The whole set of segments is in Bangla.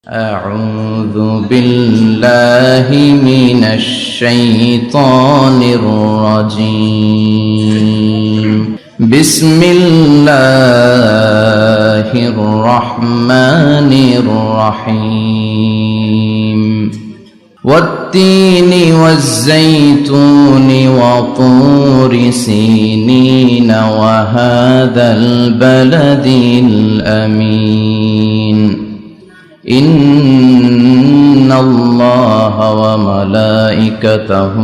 أعوذ بالله من الشيطان الرجيم بسم الله الرحمن الرحيم والتين والزيتون وطور سينين وهذا البلد الأمين إن الله وملائكته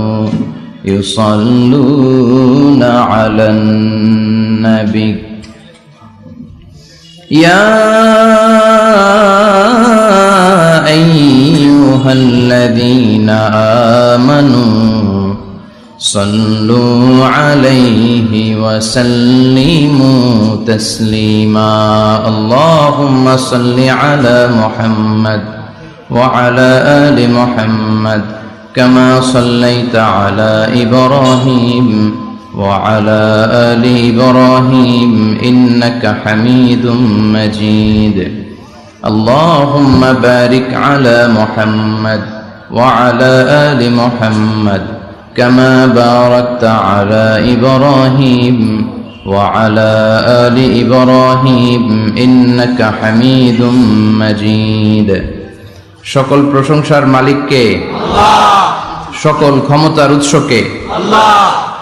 يصلون على النبي يا أيها الذين آمنوا صلوا عليه وسلموا تسليما اللهم صل على محمد وعلى آل محمد كما صليت على إبراهيم وعلى آل إبراهيم إنك حميد مجيد اللهم بارك على محمد وعلى آل محمد كما باركت على إبراهيم وعلى آل إبراهيم إنك حميد مجيد সকল প্রশংসার মালিককে আল্লাহ, সকল ক্ষমতার উৎসকে আল্লাহ,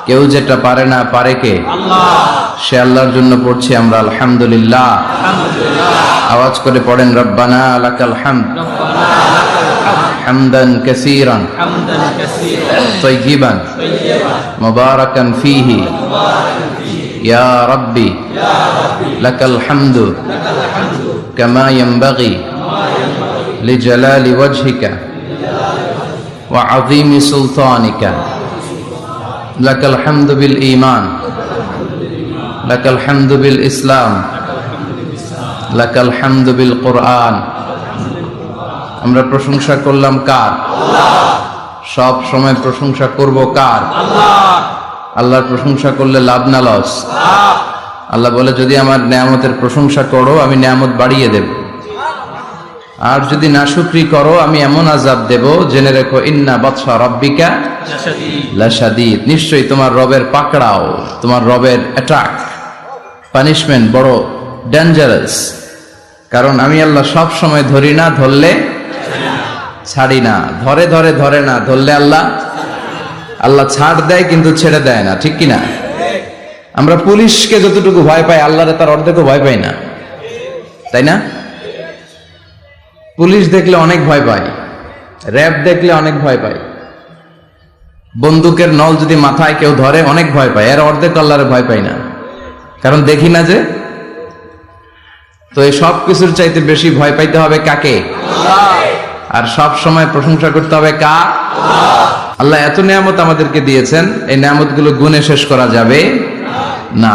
কেউ যেটা পারে না পারে কে আল্লাহ, সে আল্লাহর জন্য পড়ছি আমরা আলহামদুলিল্লাহ। আওয়াজ করে পড়েন রব্বানা লাকাল হামদ হামদান কাসীরান তাইয়িবান মুবারাকান ফীহি ইয়া রাব্বি লাকাল হামদু কামা ইয়ানবাগি লিজালালি ওয়াজহিকা ওয়া আযীমি সুলতানিকা লাকাল হামদু বিল ঈমান লাকাল হামদু বিল ইসলাম লাকাল হামদু বিল কুরআন। আমরা প্রশংসা করলাম কার? আল্লাহ। সব সময় প্রশংসা করব কার? আল্লাহ। আল্লাহর প্রশংসা করলে লাভ না লস? আল্লাহ বলে যদি আমার নিয়ামতের প্রশংসা করো আমি নিয়ামত বাড়িয়ে দেব, আর যদি নাশুকরি করো আমি এমন আযাব দেব জেনে রেখো ইন্না বাতশা রাব্বিকা লাশাদীদ, নিশ্চয়ই তোমার রবের পাকড়াও, তোমার রবের অ্যাটাক পানিশমেন্ট বড় ডেঞ্জারাস। কারণ আমি আল্লাহ সব সময় ধরি না, ধরলে ছাড়ি না, ধরে ধরে ধরে না, ধরলে আল্লাহ ছাড় দেয় কিন্তু ছেড়ে দেয় না, ঠিক কিনা? আমরা পুলিশকে যতটুকু ভয় পাই আল্লাহরে তার অর্ধেকও ভয় পাই না, তাই না? পুলিশ দেখলে অনেক ভয় পাই, র্যাব দেখলে অনেক ভয় পাই, বন্দুকের নল যদি মাথায় কেউ ধরে অনেক ভয় পায়, এর অর্ধেক আল্লাহরে ভয় পাই না, কারণ দেখি না যে। তো এই সব কিছুর চাইতে বেশি ভয় পাইতে হবে কাকে? আর সব সময় প্রশংসা করতে হবে কার? আল্লাহ এত নিয়ামত আমাদেরকে দিয়েছেন, এই নিয়ামত গুলো গুণে শেষ করা যাবে না।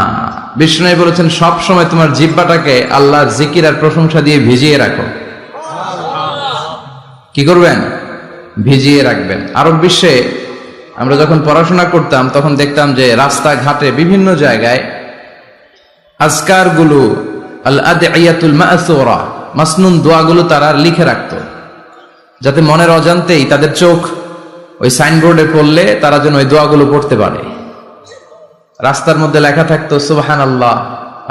বিষ্ণু বলেছেন সব সময় তোমার জিহ্বাটাকে আল্লাহর জিকির আর প্রশংসা দিয়ে ভিজিয়ে রাখো। কি করবেন? ভিজিয়ে রাখবেন। আরব বিশ্বে আমরা যখন পড়াশোনা করতাম তখন দেখতাম যে রাস্তাঘাটে বিভিন্ন জায়গায় আজকার গুলো আল আদঈয়াতুল মাসুরা মাসনুন দোয়াগুলো তারা লিখে রাখতো, যাতে মনের অজান্তেই তাদের চোখ ওই সাইনবোর্ডে পড়লে তারা যেন ওই দোয়াগুলো পড়তে পারে। রাস্তার মধ্যে লেখা থাকতো সুবহানাল্লাহ,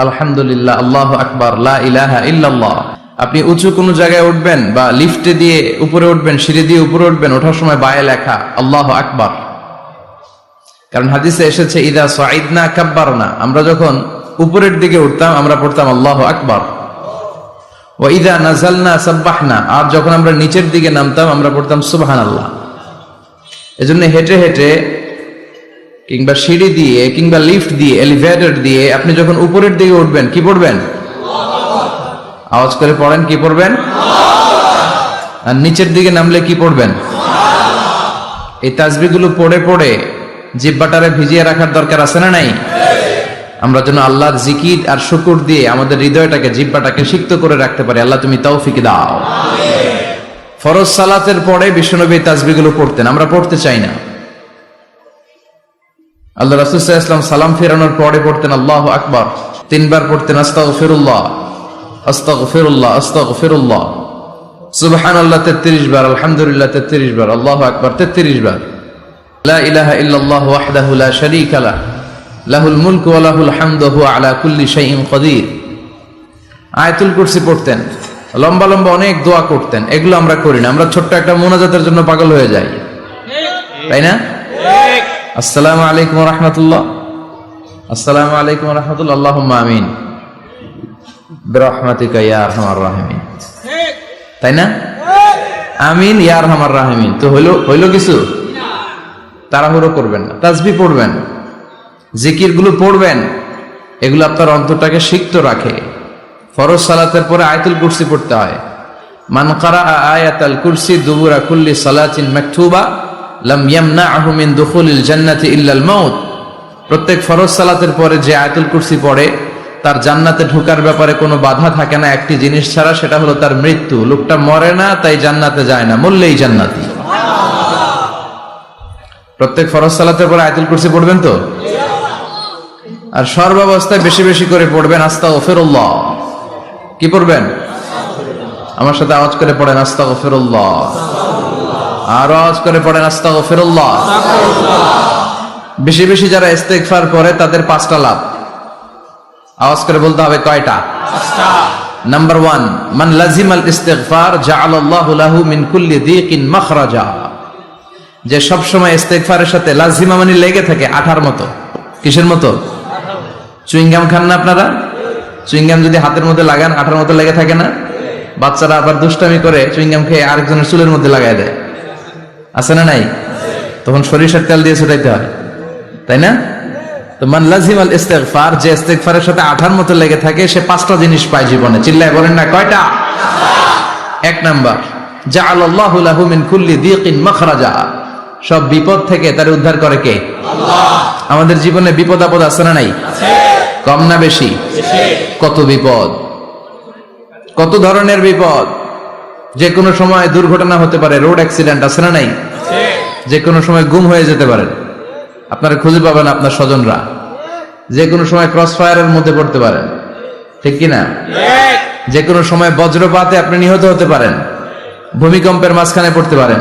আলহামদুলিল্লাহ, আল্লাহু আকবার, লা ইলাহা ইল্লাল্লাহ। আপনি উঁচু কোনো জায়গায় উঠবেন বা লিফটে দিয়ে উপরে উঠবেন, সিঁড়ি দিয়ে উপরে উঠবেন, ওঠার সময় বায়ে লেখা আল্লাহু আকবার। কারণ হাদিসে এসেছে ইদা সাইদনা কাব্বারনা, আমরা যখন উপরের দিকে উঠতাম আমরা পড়তাম আল্লাহু আকবার। ওয়া ইদা নাযালনা সাব্বাহনা, আর যখন আমরা নিচের দিকে নামতাম আমরা পড়তাম সুবহানাল্লাহ। এজন্য হেঁটে হেঁটে কিংবা সিঁড়ি দিয়ে কিংবা লিফট দিয়ে এলিভেটর দিয়ে আপনি যখন উপরের দিকে উঠবেন কি পড়বেন? আওয়াজ করে পড়েন, কি পড়বেন? আর নিচের দিকে নামলে কি পড়বেন? এই তাসবিহগুলো পড়ে পড়ে জিহ্বাটারে ভিজিয়ে রাখার দরকার আছে না নাই? আমরা যেন আল্লাহর জিকির আর শুকর দিয়ে আমাদের হৃদয়টাকে জিহ্বাটাকে সিক্ত করে রাখতে পারি। আল্লাহ তুমি তৌফিক দাও। ফরজ সালাতের পরে বিশ্বনবী তাসবিহগুলো পড়তেন, আমরা পড়তে চাই না। আল্লাহ রাসূল সাল্লাল্লাহু আলাইহি ওয়াসাল্লাম সালাম ফেরানোর পরে পড়তেন আল্লাহু আকবার, তিনবার পড়তেন আস্তাগফিরুল্লাহ আস্তাগফিরুল্লাহ আস্তাগফিরুল্লাহ। সুবহানাল্লাহ 33 বার, আলহামদুলিল্লাহ 33 বার, আল্লাহু আকবার 33 বার, লা ইলাহা ইল্লাল্লাহু ওয়াহদাহু লা শারীকা লাহ, লাহুল মুলকু ওয়া লাহুল হামদু ওয়া হুয়া আলা কুল্লি শাইইন কাদির। আয়াতুল কুরসি পড়তেন, লম্বা লম্বা অনেক দোয়া করতেন। এগুলো আমরা করি না, আমরা ছোট্ট একটা মোনাজাতের জন্য পাগল হয়ে যাই, তাই না? আসসালামু আলাইকুম ওয়া রাহমাতুল্লাহ, আসসালামু আলাইকুম ওয়া রাহমাতুল্লাহ, আল্লাহুম্মা আমিন বিরহমাতিকা ইয়া আরহামার রাহিমিন, তাই না? আমিন ইয়া আরহামার রাহিমিন। তো হইলো কিছু? তাড়াহুড়ো করবেন না, তাসবিহ পড়বেন, জিকিরগুলো পড়বেন, এগুলো আপনার অন্তরটাকে সিক্ত রাখে। ফরজ সালাতের পরে আয়াতুল কুরসি পড়তে হয়। মান ক্বারাআ আয়াতাল কুরসি দুবুরা কুল্লি সালাতিন মাকতুবা লাম ইয়ামনাহু মিন দুখুলিল জান্নাতি ইল্লাল মাউত। প্রত্যেক ফরজ সালাতের পরে যে আয়াতুল কুরসি পড়ে তার জান্নাতে ঢোকার ব্যাপারে কোনো বাধা থাকে না একটি জিনিস ছাড়া, সেটা হলো তার মৃত্যু। লোকটা মরে না তাই জান্নাতে যায় না, মরলেই জান্নাতি। প্রত্যেক ফরজ সালাতের পরে আয়াতুল কুরসি পড়বেন তো? আর সর্বাবস্থায় বেশি বেশি করে পড়বেন আস্তাগফিরুল্লাহ। কি পড়বেন? আমার সাথে আওয়াজ করে পড়েন আস্তাগফিরুল্লাহ, আর আওয়াজ করে পড়েন আস্তাগফিরুল্লাহ। বেশি বেশি যারা ইস্তেগফার করে তাদের 5টা লাভ। আওয়াজ করে বলতে হবে কয়টা? 5টা। নাম্বার 1, মান লাজিমাল ইস্তিগফার জাআলাল্লাহু লাহু মিন কুল্লি দীকিন মাখরাজা। যে সব সময় ইস্তেগফারের সাথে লাজিমা মানে লেগে থাকে, আঠার মতো। কিসের মতো? চুইংগাম খান না আপনারা? চুইংগাম যদি হাতের মধ্যে লাগান আঠার মতো লেগে থাকে না? বাচ্চারা আবার দুষ্টামি করে চুইংগাম খেয়ে আরেকজনের চুলের মধ্যে লাগাই দেয়, আছে না নাই? তখন সরিষার তেল দিয়ে ছুটাইতে হয়, তাই না? তো মান লাজিমাল ইস্তিগফার, যে ইস্তিগফারের সাথে আঠার মতো লেগে থাকে, সে 5টা জিনিস পায় জীবনে। চিল্লায় বলেন না কয়টা? 1 নাম্বার, জাআলাল্লাহু লাহু মিন কুল্লি দীকিন মাখরাজা। সব বিপদ থেকে তার উদ্ধার করে কে? আল্লাহ। আমাদের জীবনে বিপদ আপদ আছে না নাই? আছে। কম না বেশি? বেশি। কত বিপদ, কত ধরনের বিপদ। যে কোনো সময় দুর্ঘটনা হতে পারে, রোড অ্যাক্সিডেন্ট, আছে না নাই? আছে। যে কোনো সময় গুম হয়ে যেতে পারেন, আপনারা খুঁজে পাবেন আপনার স্বজনরা। যে কোনো সময় ক্রস ফায়ারের মধ্যে পড়তে পারেন, ঠিক কি না? যে কোনো সময় বজ্রপাতে আপনি নিহত হতে পারেন, ভূমিকম্পের মাঝখানে পড়তে পারেন,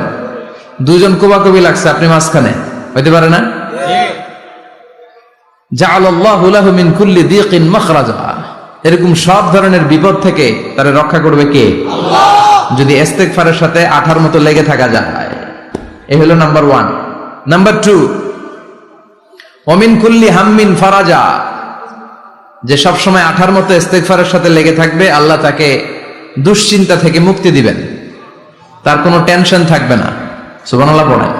দুজন কোবাকুবি লাগছে, আপনি মাঝখানে, হইতে পারে না? জাআলাল্লাহু লাহু মিন কুল্লি দীকিন মাখরাজা। এরকম সব ধরনের বিপদ থেকে তারে রক্ষা করবে কে? আল্লাহ। যদি ইস্তিগফারের সাথে আঠার মতো লেগে থাকা যায়। এই হলো নাম্বার 1। নাম্বার 2, ওয়া মিন কুল্লি হাম্মিন ফারাজা। যে সব সময় আঠার মতো ইস্তিগফারের সাথে লেগে থাকবে, আল্লাহ তাকে দুশ্চিন্তা থেকে মুক্তি দিবেন, তার কোনো টেনশন থাকবে না। সুবহানাল্লাহ পড়েন।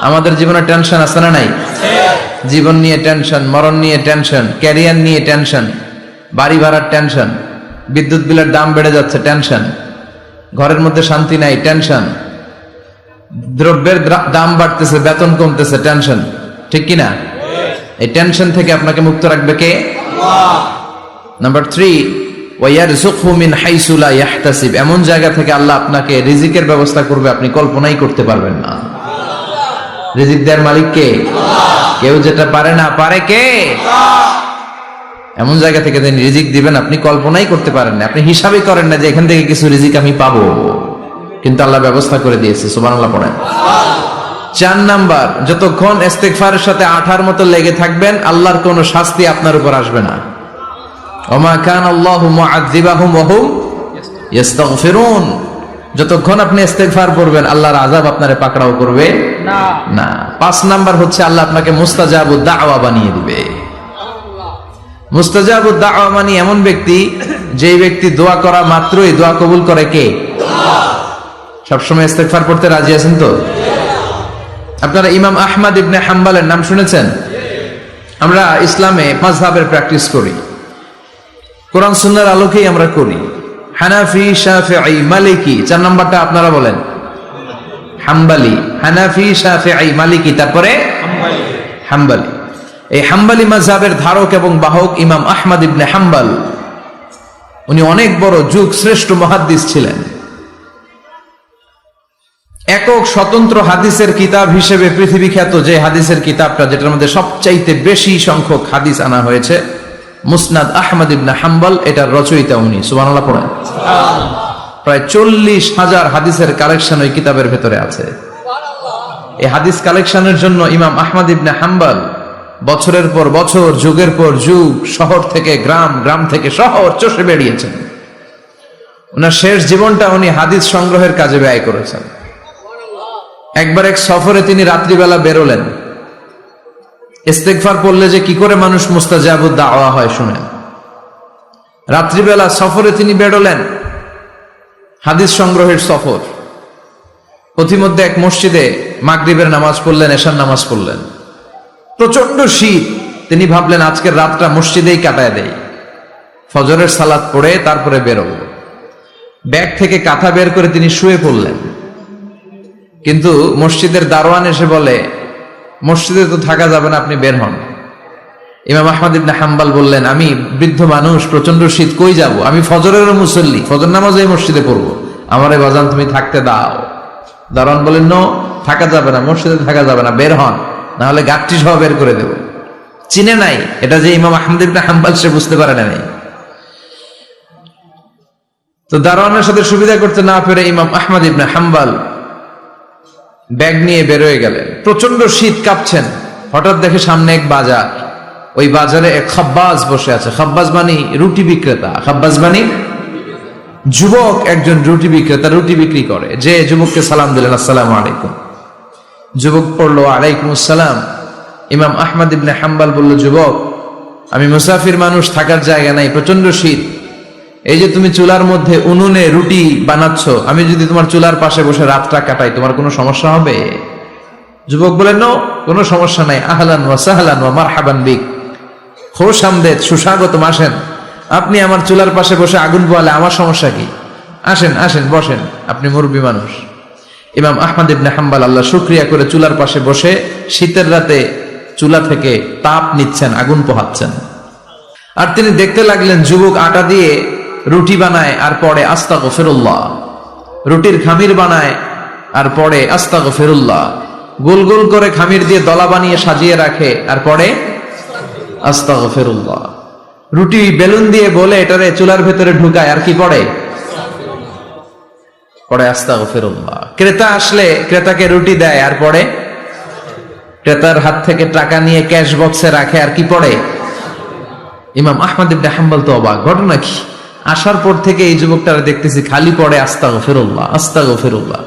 আমাদের জীবনে টেনশন আছে না নাই? জীবন নিয়ে টেনশন, মরণ নিয়ে টেনশন, ক্যারিয়ার নিয়ে টেনশন, বাড়ি ভাড়ার টেনশন, বিদ্যুৎ বিলের দাম বেড়ে যাচ্ছে টেনশন, ঘরের মধ্যে শান্তি নাই টেনশন, দ্রব্যের দাম বাড়তেছে, বেতন কমতেছে টেনশন, ঠিক কিনা? এই টেনশন থেকে আপনাকে মুক্ত রাখবে কে? আল্লাহ। নাম্বার 3, ওয়া ইয়ারযুকহু মিন হাইসু লা ইয়াহতাসিব। এমন জায়গা থেকে আল্লাহ আপনাকে রিজিকের ব্যবস্থা করবে আপনি কল্পনাই করতে পারবেন না। রিজিক দেওয়ার মালিক কে? আল্লাহ। কেউ যেটা পারে না, পারে কে? আল্লাহ। এমন জায়গা থেকে তিনি রিজিক দিবেন আপনি কল্পনাই করতে পারেন না, আপনি হিসাবই করেন না যে এখান থেকে কিছু রিজিক আমি পাবো, কিন্তু আল্লাহ ব্যবস্থা করে দিয়েছে। সুবহানাল্লাহ পড়েন। 4 নাম্বার, যতক্ষণ ইস্তিগফারের সাথে আঠার মতো লেগে থাকবেন, আল্লাহর কোনো শাস্তি আপনার উপর আসবে না। ওমা কানাল্লাহু মুআযযিবাহুম ওয়া হুম ইস্তাগফিরুন। যতক্ষণ আপনি ইস্তিগফার করবেন, আল্লাহর আযাব আপনারে পাকড়াও করবে না। 5 নাম্বার হচ্ছে আল্লাহ আপনাকে মুস্তাজাবুদ দাওয়া বানিয়ে দিবে। মুস্তাজাবুদ দাওয়া মানে এমন ব্যক্তি, যেই ব্যক্তি দোয়া করা মাত্রই দোয়া কবুল করে কে? আল্লাহ। সবসময় ইস্তিগফার পড়তে রাজি আছেন তো? আপনারা ইমাম আহমদ ইবনে হাম্বলের নাম শুনেছেন? আমরা ইসলামে মাযহাবের প্র্যাকটিস করি, কোরআন সুন্নাহর আলোকেই আমরা করি। হানাফি, শাফিঈ, মালিকি। 4 নাম্বারটা আপনারা বলেন। হাম্বলি, হানাফি, শাফিঈ, মালিকি, তারপরে হাম্বলি। এই হাম্বলি মাযহাবের ধারক এবং বাহক ইমাম আহমদ ইবনে হাম্বল, উনি অনেক বড় যুগ শ্রেষ্ঠ মুহাদ্দিস ছিলেন। একক স্বতন্ত্র হাদিসের কিতাব হিসেবে পৃথিবী খ্যাত যে হাদিসের কিতাবটা, যেটার মধ্যে সবচাইতে বেশি সংখ্যক হাদিস আনা হয়েছে, মুসনাদ আহমদ ইবনে হাম্বল, এটার রচয়িতা উনি। সুবহানাল্লাহ পড়েন। প্রায় 40,000 হাদিসের কালেকশন ওই কিতাবের ভেতরে আছে। এই হাদিস কালেকশনের জন্য ইমাম আহমদ ইবনে হাম্বল বছরের পর বছর, যুগের পর যুগ, শহর থেকে গ্রাম, গ্রাম থেকে শহর চষে বেরিয়েছেন। ওনার শেষ জীবনটা উনি হাদিস সংগ্রহের কাজে ব্যয় করেছেন। একবার এক সফরে তিনি রাত্রিবেলা বেরোলেন। ইস্তেগফার পড়লে যে কি করে মানুষ মুস্তাজাবুদ দাওয়া হয় শুনেন। রাত্রিবেলা সফরে তিনি বেরোলেন, হাদিস সংগ্রহের সফর। পথিমধ্যে এক মসজিদে মাগরিবের নামাজ পড়লেন, এশার নামাজ পড়লেন। প্রচন্ড শীত। তিনি ভাবলেন আজকের রাতটা মসজিদেই কাটায় দেয়, ফজরের সালাত পড়ে তারপরে বেরোবো। ব্যাগ থেকে কাঁথা বের করে তিনি শুয়ে পড়লেন। কিন্তু মসজিদের দারোয়ান এসে বলে, মসজিদে তো থাকা যাবে না, আপনি বের হন। ইমাম আহমদ ইবনে হাম্বল বললেন, আমি বৃদ্ধ মানুষ, প্রচন্ড শীত, কই যাব? আমি ফজরেরও মুসল্লি, ফজর নামাজ এই মসজিদে পড়বো, আমারে বাজান তুমি থাকতে দাও। দারোয়ান বলেন, নো, থাকা যাবে না, মসজিদে থাকা যাবে না, বের হন, না হলে গাঠটি সহ বের করে দেব। চিনে নাই এটা যে ইমাম আহমদ ইবনে হাম্বল, সে বুঝতে পারে নাই। তো দারোয়ানের সাথে সুবিধা করতে না পেরে ইমাম আহমদ ইবনে হাম্বল ব্যাগ নিয়ে বেরোয় গেলেন। প্রচন্ড শীত, কাঁপছেন। হঠাৎ দেখে সামনে এক বাজার, ওই বাজারে এক খাব্বাজ বসে আছে। খাব্বাজ মানে রুটি বিক্রেতা। খাব্বাজ মানে যুবক, একজন রুটি বিক্রেতা, রুটি বিক্রি করে। যে যুবককে সালাম দিলেন, আসসালামু আলাইকুম। যুবক পড়লো, আলাইকুম আসসালাম। ইমাম আহমদ ইবনে হাম্বল বলল, যুবক, আমি মুসাফির মানুষ, থাকার জায়গা নাই, প্রচন্ড শীত। এই যে তুমি চুলার মধ্যে উনুনে রুটি বানাচ্ছ, আমি যদি তোমার চুলার পাশে বসে রাতটা কাটাই, তোমার কোনো সমস্যা হবে? যুবক বলেন, নো, কোনো সমস্যা নাই। আহলান ওয়া সাহলান ওয়া মারহাবান বিক, খোশ আমদেদ, সুস্বাগতম, আসেন। আপনি আমার চুলার পাশে বসে আগুন পোয়ালে আমার সমস্যা কি? আসেন, আসেন, বসেন, আপনি মুরব্বী মানুষ। ইমাম আহমদ ইবনে হাম্বল আল্লাহ শুকরিয়া করে চুলার পাশে বসে শীতের রাতে চুলা থেকে তাপ নিচ্ছেন, আগুন পোহাচ্ছেন। আর তিনি দেখতে লাগলেন যুবক আটা দিয়ে রুটি বানায় আর পরে আস্তাগফিরুল্লাহ, রুটির খামির বানায় আর পরে আস্তাগফিরুল্লাহ, গোল গোল করে খামির দিয়ে দলা বানিয়ে সাজিয়ে রাখে আর পরে আস্তাগফিরুল্লাহ, রুটি বেলুন দিয়ে বলে এটারে চুলার ভেতরে ঢুকায় আর কি পড়ে আস্তাগফিরুল্লাহ। ক্রেতা আসলে ক্রেতাকে রুটি দেয় আর পরে ক্রেতার হাত থেকে টাকা নিয়ে ক্যাশ বক্সে রাখে আর কি পড়ে। ইমাম আহমদ ইবনে হাম্বল তো অবাক, ঘটনা কি? আসার পর থেকে এই যুবকটারে দেখতেছি খালি পড়ে আস্তাগফিরুল্লাহ, আস্তাগফিরুল্লাহ।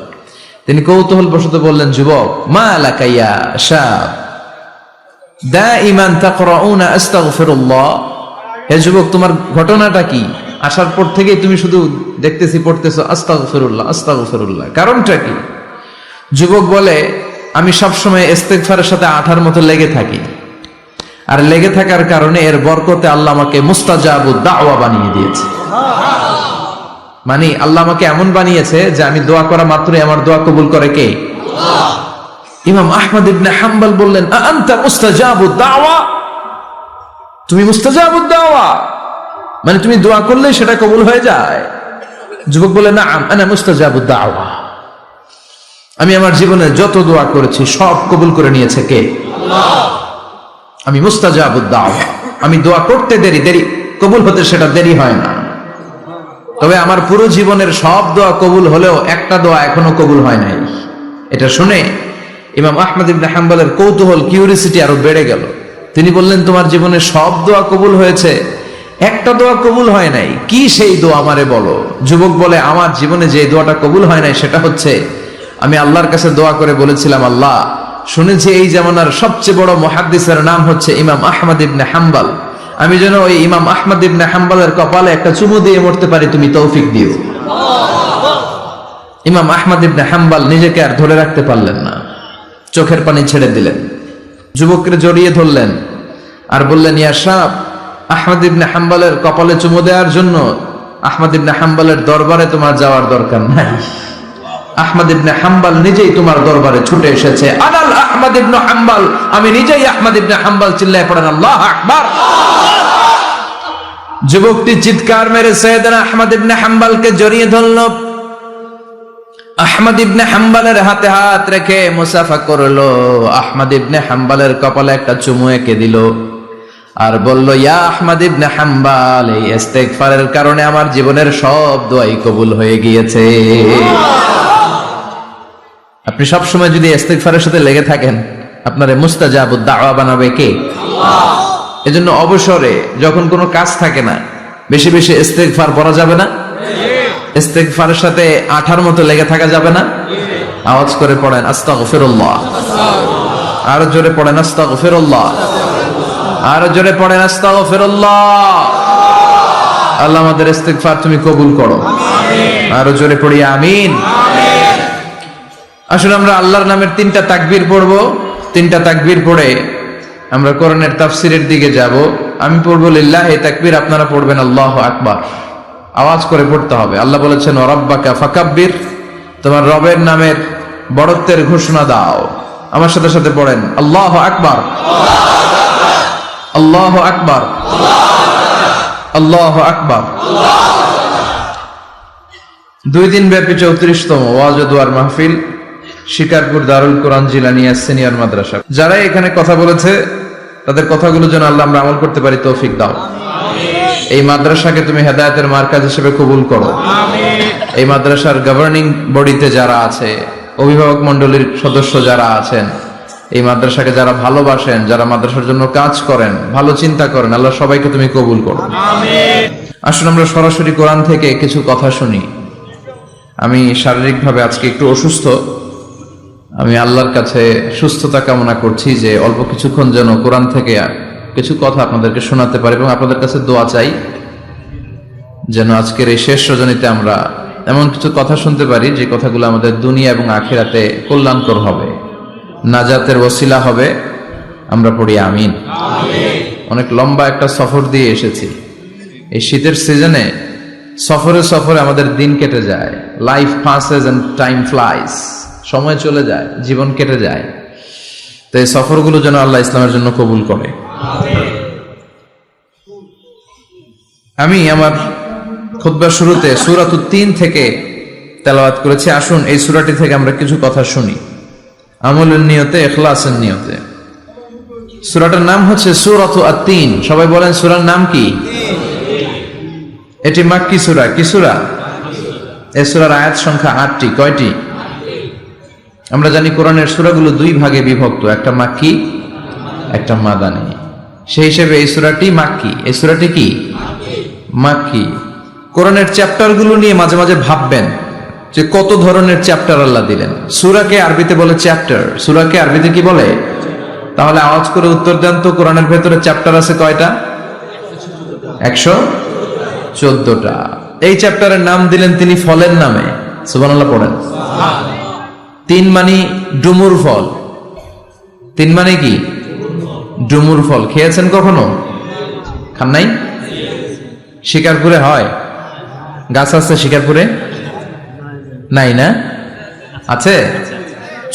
তিনি কৌতূহল বশত বললেন, যুবক, মা লাকা ইয়া শাব দাইমান তাকরাউনা আস্তাগফিরুল্লাহ, হে যুবক, তোমার ঘটনাটা কি? আসার পর থেকে তুমি শুধু দেখতেছি পড়তেছো আস্তাগফিরুল্লাহ, আস্তাগফিরুল্লাহ, কারণটা কি? যুবক বলে, আমি সবসময় ইস্তেগফারের সাথে আঠার মতো লেগে থাকি, আর লেগে থাকার কারণে এর বরকতে আল্লাহ আমাকে মুস্তাজাবুদ দাওয়া বানিয়ে দিয়েছে। মানে আল্লাহ আমাকে এমন বানিয়েছে যে আমি দোয়া করা মাত্রই আমার দোয়া কবুল করে কে? আল্লাহ। ইমাম আহমদ ইবনে হাম্বল বললেন, আনতা মুস্তাজাবুদ দাওয়া, তুমি মুস্তাজাবুদ দাওয়া, মানে তুমি দোয়া করলে সেটা কবুল হয়ে যায়? যুবক বলে, না, আনা মুস্তাজাবুদ দাওয়া, আমি আমার জীবনে যত দোয়া করেছি সব কবুল করে নিয়েছে কে? আল্লাহ। আমি মুস্তাজাবুদ দাওয়া, আমি দোয়া করতে দেরি, কবুল হতে সেটা দেরি হয় না। তবে আমার পুরো জীবনের সব দোয়া কবুল হলেও একটা দোয়া এখনো কবুল হয় নাই। এটা শুনে ইমাম আহমদ ইবনে হাম্বলের কৌতূহল, কিউরিসিটি আরো বেড়ে গেল। তিনি বললেন, তোমার জীবনে সব দোয়া কবুল হয়েছে, একটা দোয়া কবুল হয় নাই, কি সেই দোয়া আমারে বলো? যুবক বলে, আমার জীবনে যে দোয়াটা কবুল হয় নাই সেটা হচ্ছে, আমি আল্লাহর কাছে দোয়া করে বলেছিলাম, আল্লাহ, শুনেছি এই জামানার সবচেয়ে বড় মুহাদ্দিসের নাম হচ্ছে ইমাম আহমদ ইবনে হাম্বল, আমি যেন ওই ইমাম আহমদ ইবনে হাম্বলের কপালে একটা চুমু দিয়ে মরতে পারি, তুমি তৌফিক দিও। ইমাম আহমদ ইবনে হাম্বল নিজেকে আর ধরে রাখতে পারলেন না, চোখের পানি ছেড়ে দিলেন, যুবককে জড়িয়ে ধরলেন আর বললেন, ইয়া শাব, আহমদ ইবনে হাম্বলের কপালে চুমু দেওয়ার জন্য আহমদ ইবনে হাম্বলের দরবারে তোমার যাওয়ার দরকার নাই, আহমদ ইবনে হাম্বল নিজেই তোমার দরবারে ছুটে এসেছে। আনাল আহমদ ইবনে হাম্বল, আমি নিজেই আহমদ ইবনে হাম্বল। চিল্লায় পড়েন আল্লাহু আকবার। যুবকটি চিৎকার মেরে সাইয়েদনা আহমদ ইবনে হাম্বলকে জড়িয়ে ধরল। আহমদ ইবনে হাম্বলের হাতে হাত রেখে মুসাফা করলো। আহমদ ইবনে হাম্বলের কপালে একটা চুমু এঁকে দিল। আর বলল, ইয়া আহমদ ইবনে হাম্বাল, এই ইস্তেগফারের কারণে আমার জীবনের সব দোয়াই কবুল হয়ে গিয়েছে। আপনি সব সময় যদি ইস্তেগফারের সাথে লেগে থাকেন, আপনারে মুস্তাজাবুদ দাওয়া বানাবে কে? আল্লাহ। এজন্য অবসরে যখন কোনো কাজ থাকে না, বেশি বেশি ইস্তেগফার পড়া যাবে না? ইস্তেগফারের সাথে আঠার মতো লেগে থাকা যাবে না? আওয়াজ করে পড়েন আস্তাগফিরুল্লাহ। আরো জোরে পড়েন আস্তাগফিরুল্লাহ। আরো জোরে পড়েন আস্তাগফিরুল্লাহ। আল্লাহ আমাদের ইস্তেগফার তুমি কবুল করো। আরো জোরে পড়ি আমিন। আসলে আমরা আল্লাহর নামের 3টা তাকবীর পড়বো। 3টা তাকবীর পড়ে আমরা কোরআনের তাফসীরের দিকে যাব। আমি পড়বো লিল্লাহি তাকবীর, আপনারা পড়বেন আল্লাহু আকবার। আওয়াজ করে পড়তে হবে। আল্লাহ বলেছেন রাব্বাকা ফাকাব্বির, তোমার রবের নামের বড়ত্বের ঘোষণা দাও। আমার সাথে সাথে পড়েন আল্লাহু আকবার, আল্লাহু আকবার, আল্লাহু আকবার। 2 দিন ব্যাপী 34তম ওয়াজ ও দোয়ার মাহফিল, শিকারপুর দারুল কোরআন জিলানিয়া সিনিয়র মাদ্রাসা। যারা এখানে কথা বলেছে তাদের কথাগুলো যেন আল্লাহ আমরা আমল করতে পারি, তৌফিক দাও। এই মাদ্রাসাকে তুমি হেদায়েতের মার্কাজ হিসেবে কবুল করো। এই মাদ্রাসার গভর্নিং বডিতে যারা আছে, অভিভাবক মণ্ডলীর সদস্য যারা আছেন, এই মাদ্রাসাকে যারা ভালোবাসেন, যারা মাদ্রাসার জন্য কাজ করেন, ভালো চিন্তা করেন, আল্লাহ সবাইকে তুমি কবুল করো। আসুন আমরা সরাসরি কোরআন থেকে কিছু কথা শুনি। আমি শারীরিকভাবে আজকে একটু অসুস্থ। আমি আল্লাহর কাছে সুস্থতা কামনা করছি যে অল্প কিছুক্ষণ যেন কোরআন থেকে কিছু কথা আপনাদেরকে শোনাতে পারি, এবং আপনাদের কাছে দোয়া চাই যেন আজকের এই শেষ রজনীতে আমরা এমন কিছু কথা শুনতে পারি যে কথাগুলো আমাদের দুনিয়া এবং আখিরাতে কল্যাণকর হবে, নাজাতের ওসিলা হবে। আমরা পড়ি আমিন। অনেক লম্বা একটা সফর দিয়ে এসেছি। এই শীতের সিজনে সফরে সফরে আমাদের দিন কেটে যায়। Life passes and time flies, সময় চলে যায়, জীবন কেটে যায়। তো এই সফরগুলো যেন আল্লাহ ইসলামের জন্য কবুল করে। আমি আমার খুতবার শুরুতে সূরাতুত তিন থেকে তেলাওয়াত করেছি। আসুন এই সূরাটি থেকে আমরা কিছু কথা শুনি, আমলের নিয়তে, ইখলাসের নিয়তে। সূরাটার নাম হচ্ছে সূরাতু আত-তিন। সবাই বলেন সূরার নাম কি? এটি মাক্কি সূরা। কি সূরা? এই সূরার আয়াত সংখ্যা 8টি। কয়টি? আমরা জানি কোরআনের সূরাগুলো 2 ভাগে বিভক্ত, একটা মাক্কি, একটা মাদানী। সেই হিসেবে এই সূরাটি মাক্কি। এই সূরাটি কি? মাক্কি। কোরআনের চ্যাপ্টারগুলো নিয়ে মাঝে মাঝে ভাববেন যে কত ধরনের চ্যাপ্টার আল্লাহ দিলেন। সূরাকে আরবিতে বলে চ্যাপ্টার। সূরাকে আরবিতে কি বলে? তাহলে আওয়াজ করে উত্তর দেন তো, কোরআনের ভেতরে চ্যাপ্টার আছে কয়টা? 114টা। এই চ্যাপ্টারের নাম দিলেন তিনি ফলের নামে। সুবহানাল্লাহ পড়েন। 3 মানে ডুমুর ফল। 3 মানে কি? ডুমুর ফল। খেয়েছেন কখনো? খান নাই? শিকারপুরে হয়? গাছ আছে শিকারপুরে? নাই না? আছে?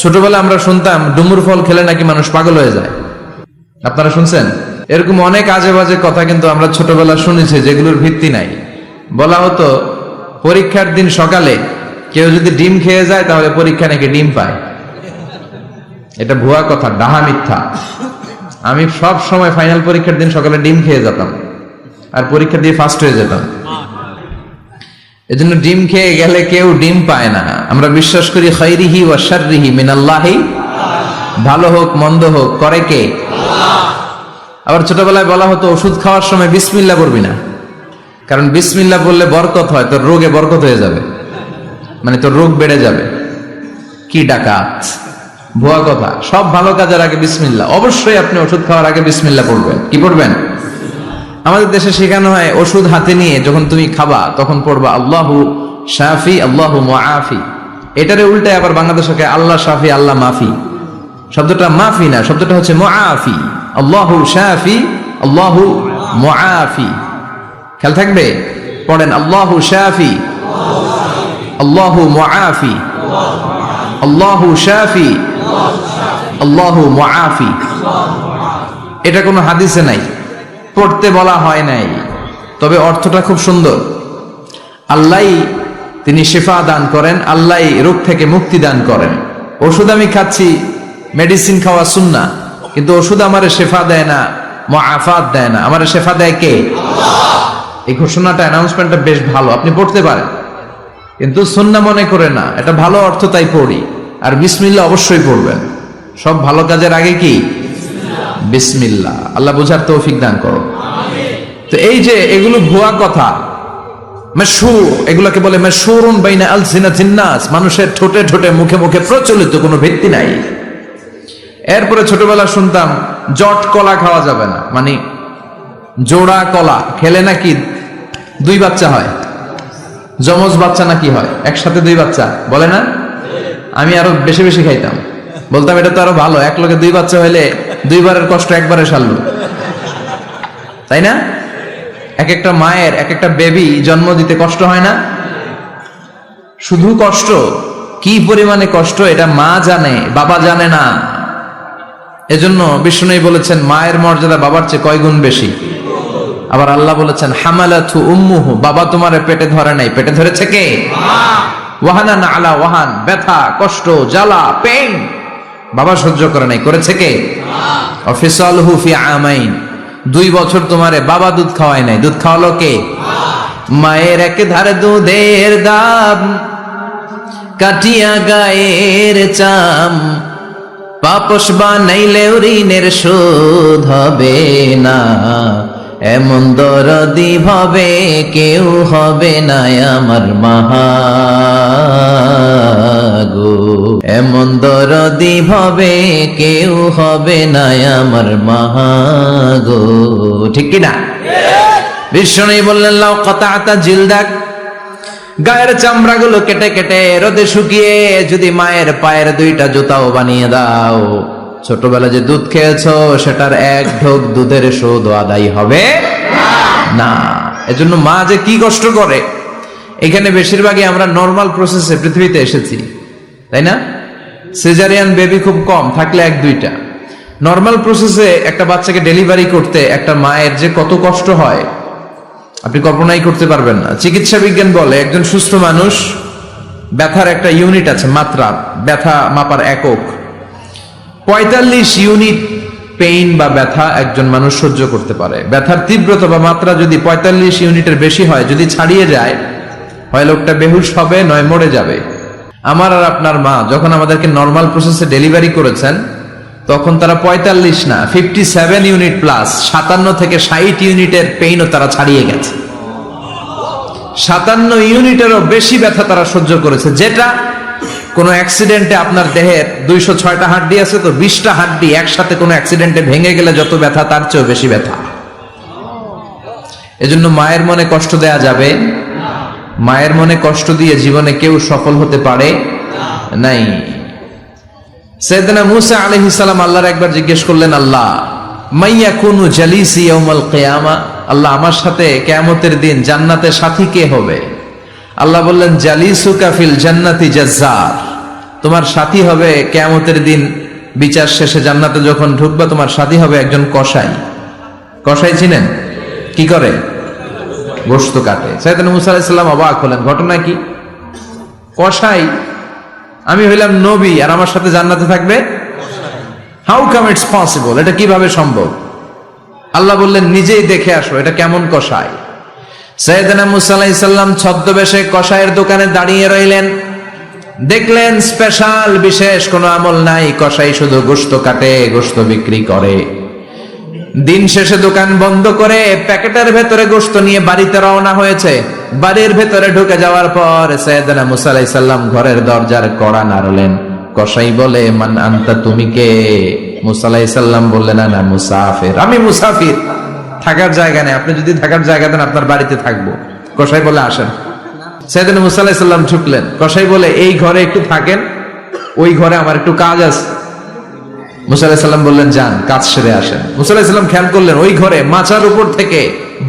ছোটবেলা আমরা শুনতাম ডুমুর ফল খেলে নাকি মানুষ পাগল হয়ে যায়। আপনারা শুনছেন? এরকম অনেক আজে বাজে কথা কিন্তু আমরা ছোটবেলা শুনেছি, যেগুলোর ভিত্তি নাই। বলা হতো পরীক্ষার দিন সকালে কেউ যদি ডিম খেয়ে যায় তাহলে পরীক্ষা নাকি ডিম পায়। এটা ভুয়া কথা, ডাহা মিথ্যা। আমি সব সময় ফাইনাল পরীক্ষার দিন সকালে ডিম খেয়ে যেতাম আর পরীক্ষা দিয়ে ফার্স্ট হয়ে যেতাম। এজন্য ডিম খেয়ে গেলে কেউ ডিম পায় না। আমরা বিশ্বাস করি খাইরিহি ওয়া শাররিহি মিনাল্লাহি, ভালো হোক মন্দ হোক করে কে? আল্লাহ। আবার ছোটবেলায় বলা হতো ওষুধ খাওয়ার সময় বিসমিল্লাহ বলবি না, কারণ বিসমিল্লাহ বললে বরকত হয়, তোর রোগে বরকত হয়ে যাবে, মানে তোর রোগ বেড়ে যাবে। কি ডাকাত, ভুয়া কথা। সব ভালো কাজের আগে বিসমিল্লাহ। অবশ্যই আপনি ওষুধ খাওয়ার আগে বিসমিল্লাহ পড়বেন। কি পড়বেন? আমাদের দেশে শেখানো হয় ওষুধ হাতে নিয়ে যখন তুমি খাবা তখন পড়বা আল্লাহু শাফি আল্লাহু মুআফি। এটারে উল্টে আবার বাংলাদেশে আল্লাহ শাফি আল্লাহ মাফি। শব্দটা মাফি না, শব্দটা হচ্ছে মুআফি। আল্লাহু শাফি আল্লাহু মুআফি। খেয়াল থাকবে, পড়েন আল্লাহু শাফি আল্লাহু মুআফি, আল্লাহু শাফি আল্লাহু মুআফি। এটা কোনো হাদিসে নাই, পড়তে বলা হয় নাই, তবে অর্থটা খুব সুন্দর। আল্লাহই তিনি শিফা দান করেন, আল্লাহই রোগ থেকে মুক্তি দান করেন। ওষুধ আমি খাচ্ছি, মেডিসিন খাওয়া সুন্নাহ, কিন্তু ওষুধ আমারে শিফা দেয় না, মুআফাত দেয় না, আমার শেফা দেয় কে? এই ঘোষণাটা, অ্যানাউন্সমেন্টটা বেশ ভালো, আপনি পড়তে পারেন, কিন্তু সুন্নাহ মনে করে না, এটা ভালো অর্থ তাই পড়ি। আর বিসমিল্লাহ অবশ্যই পড়বেন, সব ভালো কাজের আগে কি বিসমিল্লাহ। আল্লাহ বুঝার তৌফিক দান করো। তো এই যে এগুলো ভুয়া কথা, মাশহুর, এগুলোকে বলে মাশহুরুন বাইনা আলসিনাতিন নাস, মানুষের ঠোঁটে ঠোঁটে মুখে মুখে প্রচলিত, কোনো ভিত্তি নাই। এরপরে ছোটবেলা শুনতাম জট কলা খাওয়া যাবে না, মানে জোড়া কলা খেলে নাকি 2 বাচ্চা হয়, যমজ বাচ্চা নাকি হয়, একসাথে 2 বাচ্চা বলে না। আমি আরো বেশি বেশি খাইতাম, বলতাম এটা তো আরো ভালো, এক লোকে 2 বাচ্চা হইলে 2 বারের কষ্ট একবারে সারল, তাই না? এক একটা মায়ের এক একটা বেবি জন্ম দিতে কষ্ট হয় না? শুধু কষ্ট, কি পরিমাণে কষ্ট এটা মা জানে, বাবা জানে না। এজন্য বিষ্ণু বলেছেন মায়ের মর্যাদা বাবার চেয়ে কয় গুণ বেশি। আবার আল্লাহ বলেছেন হামালাতহু উম্মুহু, বাবা তোমারে পেটে ধরে নাই, পেটে ধরেছে কে? ওয়াহানান আলা ওয়াহান, ব্যথা কষ্ট জ্বালা পেইন বাবা সহ্য করে নাই, করেছে কে? অফিসালহু ফি আমাইন, 2 বছর তোমারে বাবা দুধ খাওয়ায় নাই, দুধ খাওয়ালো কে? মায়ের এক ধারে দুধের দাম, কাটিয়া গায়ের চাম, পাপস বানাইলেও ঋণের শোধ হবে না, এমন দরদি ভাবে কেউ হবে না আমার মাগো, এমন দরদি ভাবে কেউ হবে না আমার মাগো, ঠিক কিনা? বিষ্ণু বললেন লাউ কাতাতা জিলদাক, গায়ের চামড়াগুলো কেটে কেটে রোদে শুকিয়ে যদি মায়ের পায়ের 2টা জুতাও বানিয়ে দাও, ছোটবেলা যে দুধ খেয়েছো সেটার 1 ঢোক দুধের শোধ আদায় হবে না। এজন্য মা যে কি কষ্ট করে, এখানে বেশিরভাগই আমরা নর্মাল প্রসেসে পৃথিবীতে এসেছি, তাই না? সিজারিয়ান বেবি খুব কম, থাকলে 1-2টা। নর্মাল প্রসেসে একটা বাচ্চাকে ডেলিভারি করতে একটা মায়ের যে কত কষ্ট হয় আপনি কল্পনাই করতে পারবেন না। চিকিৎসা বিজ্ঞান বলে একজন সুস্থ মানুষ, ব্যথার একটা ইউনিট আছে, মাত্রা, ব্যথা মাপার একক, 45 ইউনিট পেইন বা ব্যথা একজন মানুষ সহ্য করতে পারে। ব্যথার তীব্রতা বা মাত্রা যদি 45 ইউনিটের বেশি হয়, যদি ছাড়িয়ে যায়, হয় লোকটা বেহুশ হবে, নয় মরে যাবে। আমার আর আপনার মা যখন আমাদেরকে নর্মাল প্রসেসে ডেলিভারি করেছেন, তখন তারা 45 না 57 ইউনিট প্লাস 57 থেকে 60 ইউনিটের পেইনও তারা ছাড়িয়ে গেছে। 57 ইউনিটেরও বেশি ব্যথা তারা সহ্য করেছে, যেটা কোনো অ্যাক্সিডেন্টে আপনার দেহের 206টা হাড্ডি আছে, তো 20টা হাড্ডি একসাথে কোনো অ্যাক্সিডেন্টে ভেঙে গেলে যত ব্যথা তার চেয়েও বেশি ব্যথা। এজন্য মায়ের মনে কষ্ট দেয়া যাবে, মায়ের মনে কষ্ট দিয়ে জীবনে কেউ সফল হতে পারে নাই। সাইয়েদনা মূসা আলাইহিস সালাম আল্লাহর একবার জিজ্ঞেস করলেন, আল্লাহ মাইয়াকুনু জালিসি ইয়াউমাল কিয়ামা, আল্লাহ আমার সাথে কিয়ামতের দিন জান্নাতে সাথী কে হবে? আল্লাহ বললেন জালিসুকা ফিল জান্নাতি জাজ্জার, তোমার সাথী হবে কিয়ামতের দিন বিচার শেষে জান্নাতে যখন ঢুকবা, তোমার সাথী হবে একজন কসাই। কসাই চিনেন? কি করে? গোশত কাটে। সাইয়েদনা মূসা আলাইহিস সালাম অবাক হলেন, ঘটনা কি? কসাই, আমি হইলাম নবী আর আমার সাথে জান্নাতে থাকবে? হাউ কাম ইটস পসিবল, এটা কিভাবে সম্ভব? আল্লাহ বললেন নিজেই দেখে আসো এটা কেমন কসাই। সাইয়েদনা মূসা আলাইহিস সালাম ছদ্মবেশে কসাইয়ের দোকানে দাঁড়িয়ে রইলেন, দেখলেন স্পেশাল বিশেষ কোনো আমল নাই, কসাই শুধু গোশত কাটে, গোশত বিক্রি করে। দিন শেষে দোকান বন্ধ করে প্যাকেটের ভেতরে গোশত নিয়ে বাড়িতে রওনা হয়েছে। বাড়ির ভেতরে ঢুকে যাওয়ার পর সাইয়েদনা মূসা আলাইহিস সালাম ঘরের দরজার কড়া নাড়লেন। কসাই বলে মান আনতা, তুমি কে? মূসা আলাইহিস সালাম বললেন আনা মুসাফির, আমি মুসাফির, থাকার জায়গা নেই, আপনি যদি থাকার জায়গা দেন আপনার বাড়িতে থাকবো। কসাই বলে আসেন। সাইয়েদনা মূসা আলাইহিস সালাম ঢুকলেন। কসাই বলে এই ঘরে একটু থাকেন, ওই ঘরে আমার একটু কাজ আছে। মূসা আলাইহিস সালাম বললেন যান, কাজ সেরে আসেন। মূসা আলাইহিস সালাম খেয়াল করলেন ওই ঘরে মাচার উপর থেকে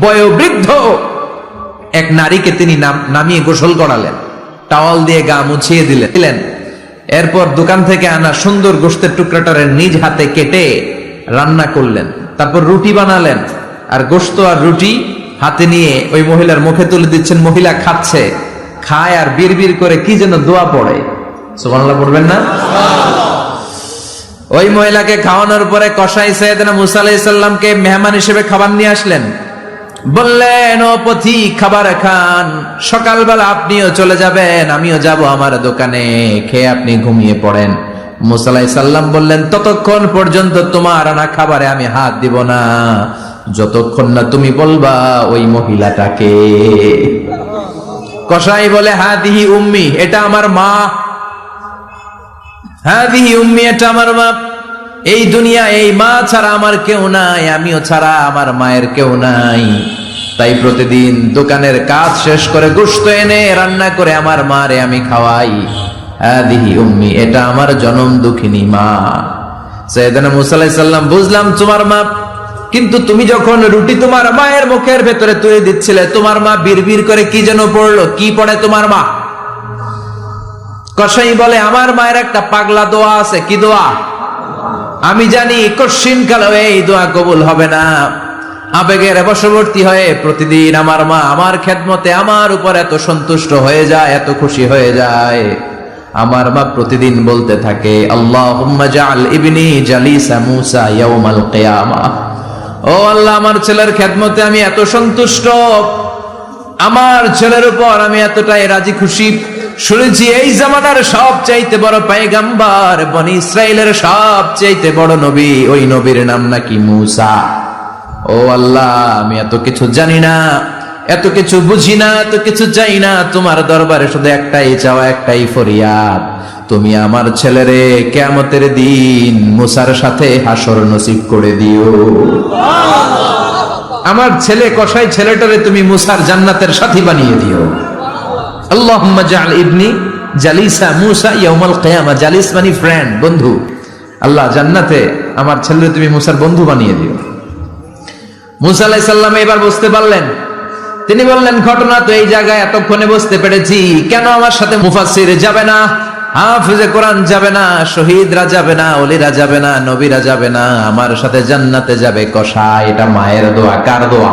বয়োবৃদ্ধ এক নারীকে তিনি নামিয়ে গোসল করালেন, টাওয়াল দিয়ে গা মুছিয়ে দিলেন। এরপর দোকান থেকে আনা সুন্দর গোশতের টুকরাটারে নিজ হাতে কেটে রান্না করলেন। তারপর রুটি বানালেন, আর গোশত আর রুটি হাতে নিয়ে ওই মহিলার মুখে তুলে দিচ্ছেন। মহিলা খাচ্ছে, খায় আর বিড়বিড় করে কি যেন দোয়া পড়ে। সুবহানাল্লাহ পড়বেন না? ওই মহিলাকে খাওয়ানোর পরে কসাই সাইয়েদনা মুসা আলাইহিস সালামকে মেহমান হিসেবে খাবার নিয়ে আসলেন। বললেন, ও পথিক, খাবার খান, সকালবেলা আপনিও চলে যাবেন, আমিও যাব আমার দোকানে, খেয়ে আপনি ঘুমিয়ে পড়েন। মুসা আলাইহিস সালাম বললেন, ততক্ষণ পর্যন্ত তোমার আনা খাবারে আমি হাত দিব না, যতক্ষণ না তুমি বলবা ওই মহিলাটাকে। কসাই বলে, হাদিহি উম্মি, এটা আমার মা। হাদিহি উম্মি, এটা আমার মা। এই দুনিয়া এই মা ছাড়া আমার কেউ নাই, আমিও ছাড়া আমার মায়ের কেউ নাই। তাই প্রতিদিন দোকানের কাজ শেষ করে গোশত এনে রান্না করে আমার মারে আমি খাওয়াই। হাদিহি উম্মি, এটা আমার জনম দুঃখিনী মা। সাইয়েদনা মুসা আলাইহিস সালাম, বুঝলাম তোমার মা, কিন্তু তুমি যখন রুটি তোমার মায়ের মুখের ভেতরে তুলে দিচ্ছিলে, তোমার মা বিড়বিড় করে কি যেন পড়লো, কি পড়ে তোমার মা? কসাই বলে, আমার মায়ের একটা পাগলা দোয়া আছে। কি দোয়া? আমি জানি কশিন কালেও এই দোয়া কবুল হবে না। আবেগের বশবর্তী হয়ে প্রতিদিন আমার মা আমার খেদমতে আমার উপর এত সন্তুষ্ট হয়ে যায়, এত খুশি হয়ে যায়। আমার মা প্রতিদিন বলতে থাকে, আল্লাহুম্মা জাআল ইবনি জালিসা মুসা ইয়াউমাল কিয়ামা। ও আল্লাহ, আমার ছেলের খেদমতে আমি এত সন্তুষ্ট, আমার ছেলের উপর আমি এতটাই রাজি খুশি। শুনেছি এই জামানার সবচাইতে বড় পয়গম্বর, বনি ইসরাইলের সবচাইতে বড় নবী, ওই নবীর নাম নাকি মুসা। ও আল্লাহ, আমি এত কিছু জানি না, এত কিছু বুঝি না, এত কিছু চাই না, তোমার দরবারে শুধু একটাই চাওয়া, একটাই ফরিয়াদ, তুমি আমার ছেলেরে কিয়ামতের দিন মুসার সাথে হাসর নসিব করে দিও। আমার ছেলে কসাই ছেলেটারে তুমি মুসার জান্নাতের সাথী বানিয়ে দিও। আল্লাহুম্মা জাআল ইবনি জালিসা মুসা ইয়াউমাল কিয়ামা। জালিস মানে ফ্রেন্ড, বন্ধু। আল্লাহ, জান্নাতে আমার ছেলেরে তুমি মুসার বন্ধু বানিয়ে দিও। মুসা আলাইহিস সালাম এবার বুঝতে পারলেন। তিনি বললেন, ঘটনা তো এই জায়গায় এতক্ষণে বুঝতে পেরেছি, কেন আমার সাথে মুফাসসির যাবে না, হাফেজে কোরআন যাবে না, শহীদরা যাবে না, ওলিরা যাবে না, নবীরা যাবে না, আমার সাথে জান্নাতে যাবে কসাই। এটা মায়ের দোয়া। কার দোয়া?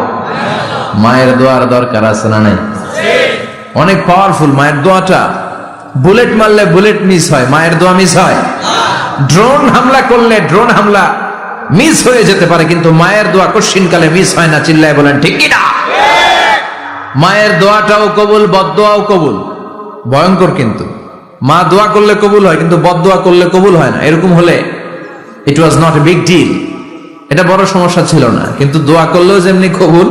মায়ের দোয়ার দরকার আছে না নাই? অনেক পাওয়ারফুল মায়ের দোয়াটা। বুলেট মারলে বুলেট মিস হয়, মায়ের দোয়া মিস হয়? ড্রোন হামলা করলে ড্রোন হামলা মিস হয়ে যেতে পারে, কিন্তু মায়ের দোয়া কশিনকালে মিস হয় না। চিল্লায় বলেন ঠিক কি না? মায়ের দোয়াটাও কবুল, বদদোয়াও কবুল। ভয়ঙ্কর কিন্তু। মা দোয়া করলে কবুল হয়, কিন্তু বদদোয়া করলে কবুল হয় না। এরকম হলে it was not a big deal, এটা বড় সমস্যা ছিল না। কিন্তু দোয়া করলেও যেমনি কবুল,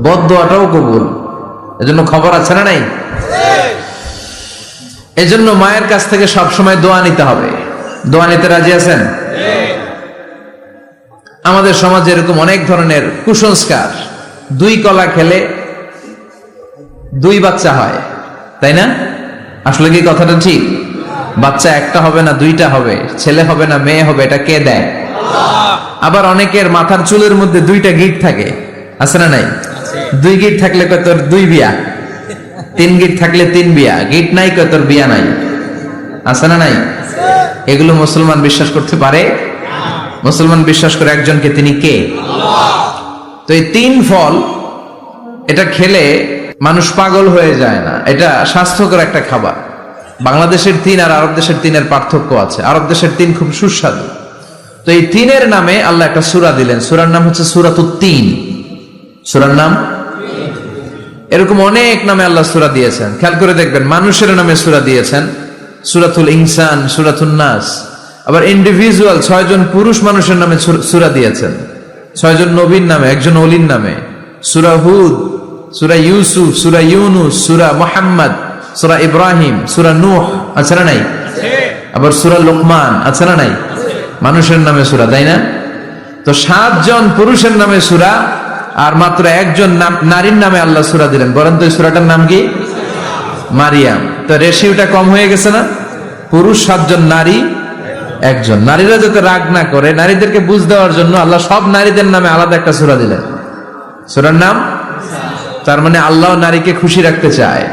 বদদোয়াটাও কবুল। এজন্য খবর আছে না নাই? এজন্য মায়ের কাছ থেকে সবসময় দোয়া নিতে হবে। দোয়া নিতে রাজি আছেন? আমাদের সমাজে এরকম অনেক ধরনের কুসংস্কার। 2 কলা খেলে 2 বাচ্চা হয়, তাই না? আসলে কি কথাটা ঠিক? বাচ্চা একটা হবে না, 2টা হবে, ছেলে হবে না মেয়ে হবে, এটা কে দেয়? আবার অনেকের মাথার চুলের মধ্যে 2টা গিট থাকে, আছে না নাই? 2 গিট থাকলে কয় তোর 2 বিয়া, 3 গিট থাকলে 3 বিয়া, গিট নাই কয় তোর বিয়া নাই, আছে না নাই? এগুলো মুসলমান বিশ্বাস করতে পারে? মুসলমান বিশ্বাস করে একজনকে, তিনি কে? তো এই 3 ফল, এটা খেলে মানুষ পাগল হয়ে যায় না, এটা স্বাস্থ্যকর একটা খাবার। বাংলাদেশের 3 আর আরব দেশের 3 এর পার্থক্য আছে। আরব দেশের 3 খুব সুস্বাদু। তো এই 3 এর নামে আল্লাহ একটা সূরা দিলেন। সূরার নাম হচ্ছে সূরাতুত তিন। সূরার নাম? এরকম অনেক নামে আল্লাহ সূরা দিয়েছেন। খেয়াল করে দেখবেন, মানুষের নামে সূরা দিয়েছেন, সূরাতুল ইনসান, সূরাতুন নাস। আবার ইন্ডিভিজুয়াল 6 জন পুরুষ মানুষের নামে সূরা দিয়েছেন, 6 জন নবীর নামে, একজন ওলির নামে। সূরা হুদ, সূরা ইউসুফ, সূরা ইউনুস, সূরা মুহাম্মদ, সূরা ইব্রাহিম, সূরা নূহ, আছে না নাই? আবার সূরা লোকমান, আছে না নাই? মানুষের নামে সূরা, তাই না? তো 7 জন পুরুষের নামে সূরা, আর মাত্র 1 জন নারীর নামে আল্লাহ সূরা দিলেন। বলেন তো এই সূরাটার নাম কি? মারিয়াম। তো রেশিওটা কম হয়ে গেছে না? পুরুষ 7 জন, নারী 1 জন। নারীরা যাতে রাগ না করে, নারীদেরকে বুঝ দেওয়ার জন্য আল্লাহ সব নারীদের নামে আলাদা একটা সূরা দিলেন। সূরার নাম? তার মানে আল্লাহ নারীকে খুশি রাখতে চায়,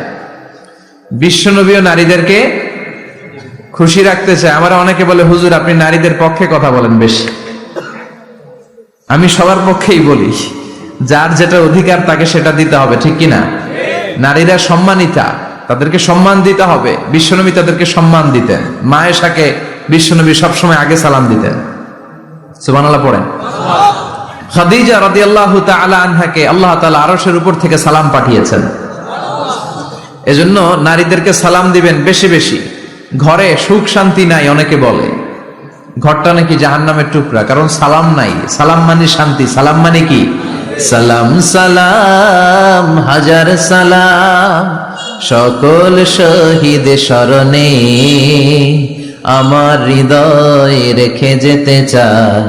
বিশ্বনবীও নারীদেরকে খুশি রাখতে চায়। আমরা অনেকে বলে, হুজুর আপনি নারীদের পক্ষে কথা বলেন বেশি। আমি সবার পক্ষেই বলি, যার যেটা অধিকার তাকে সেটা দিতে হবে, ঠিক কিনা? নারীরা সম্মানিতা, তাদেরকে সম্মান দিতে হবে। বিশ্বনবী তাদেরকে সম্মান দিতেন। মা আয়েশাকে বিশ্বনবী সবসময় আগে সালাম দিতেন। সুবহানাল্লাহ পড়েন। খাদিজা রাদিয়াল্লাহু তাআলা আনহাকে আল্লাহ তাআলা আরশের উপর থেকে সালাম পাঠিয়েছেন। এজন্য নারীদেরকে সালাম দিবেন বেশি বেশি। ঘরে সুখ শান্তি নাই, অনেকে বলে ঘরটা নাকি জাহান্নামের টুকরা, কারণ সালাম নাই। সালাম মানে শান্তি, সালাম মানে কি? সালাম সালাম হাজার সালাম সকল শহীদ স্মরণে, আমার হৃদয় রেখে যেতে চাই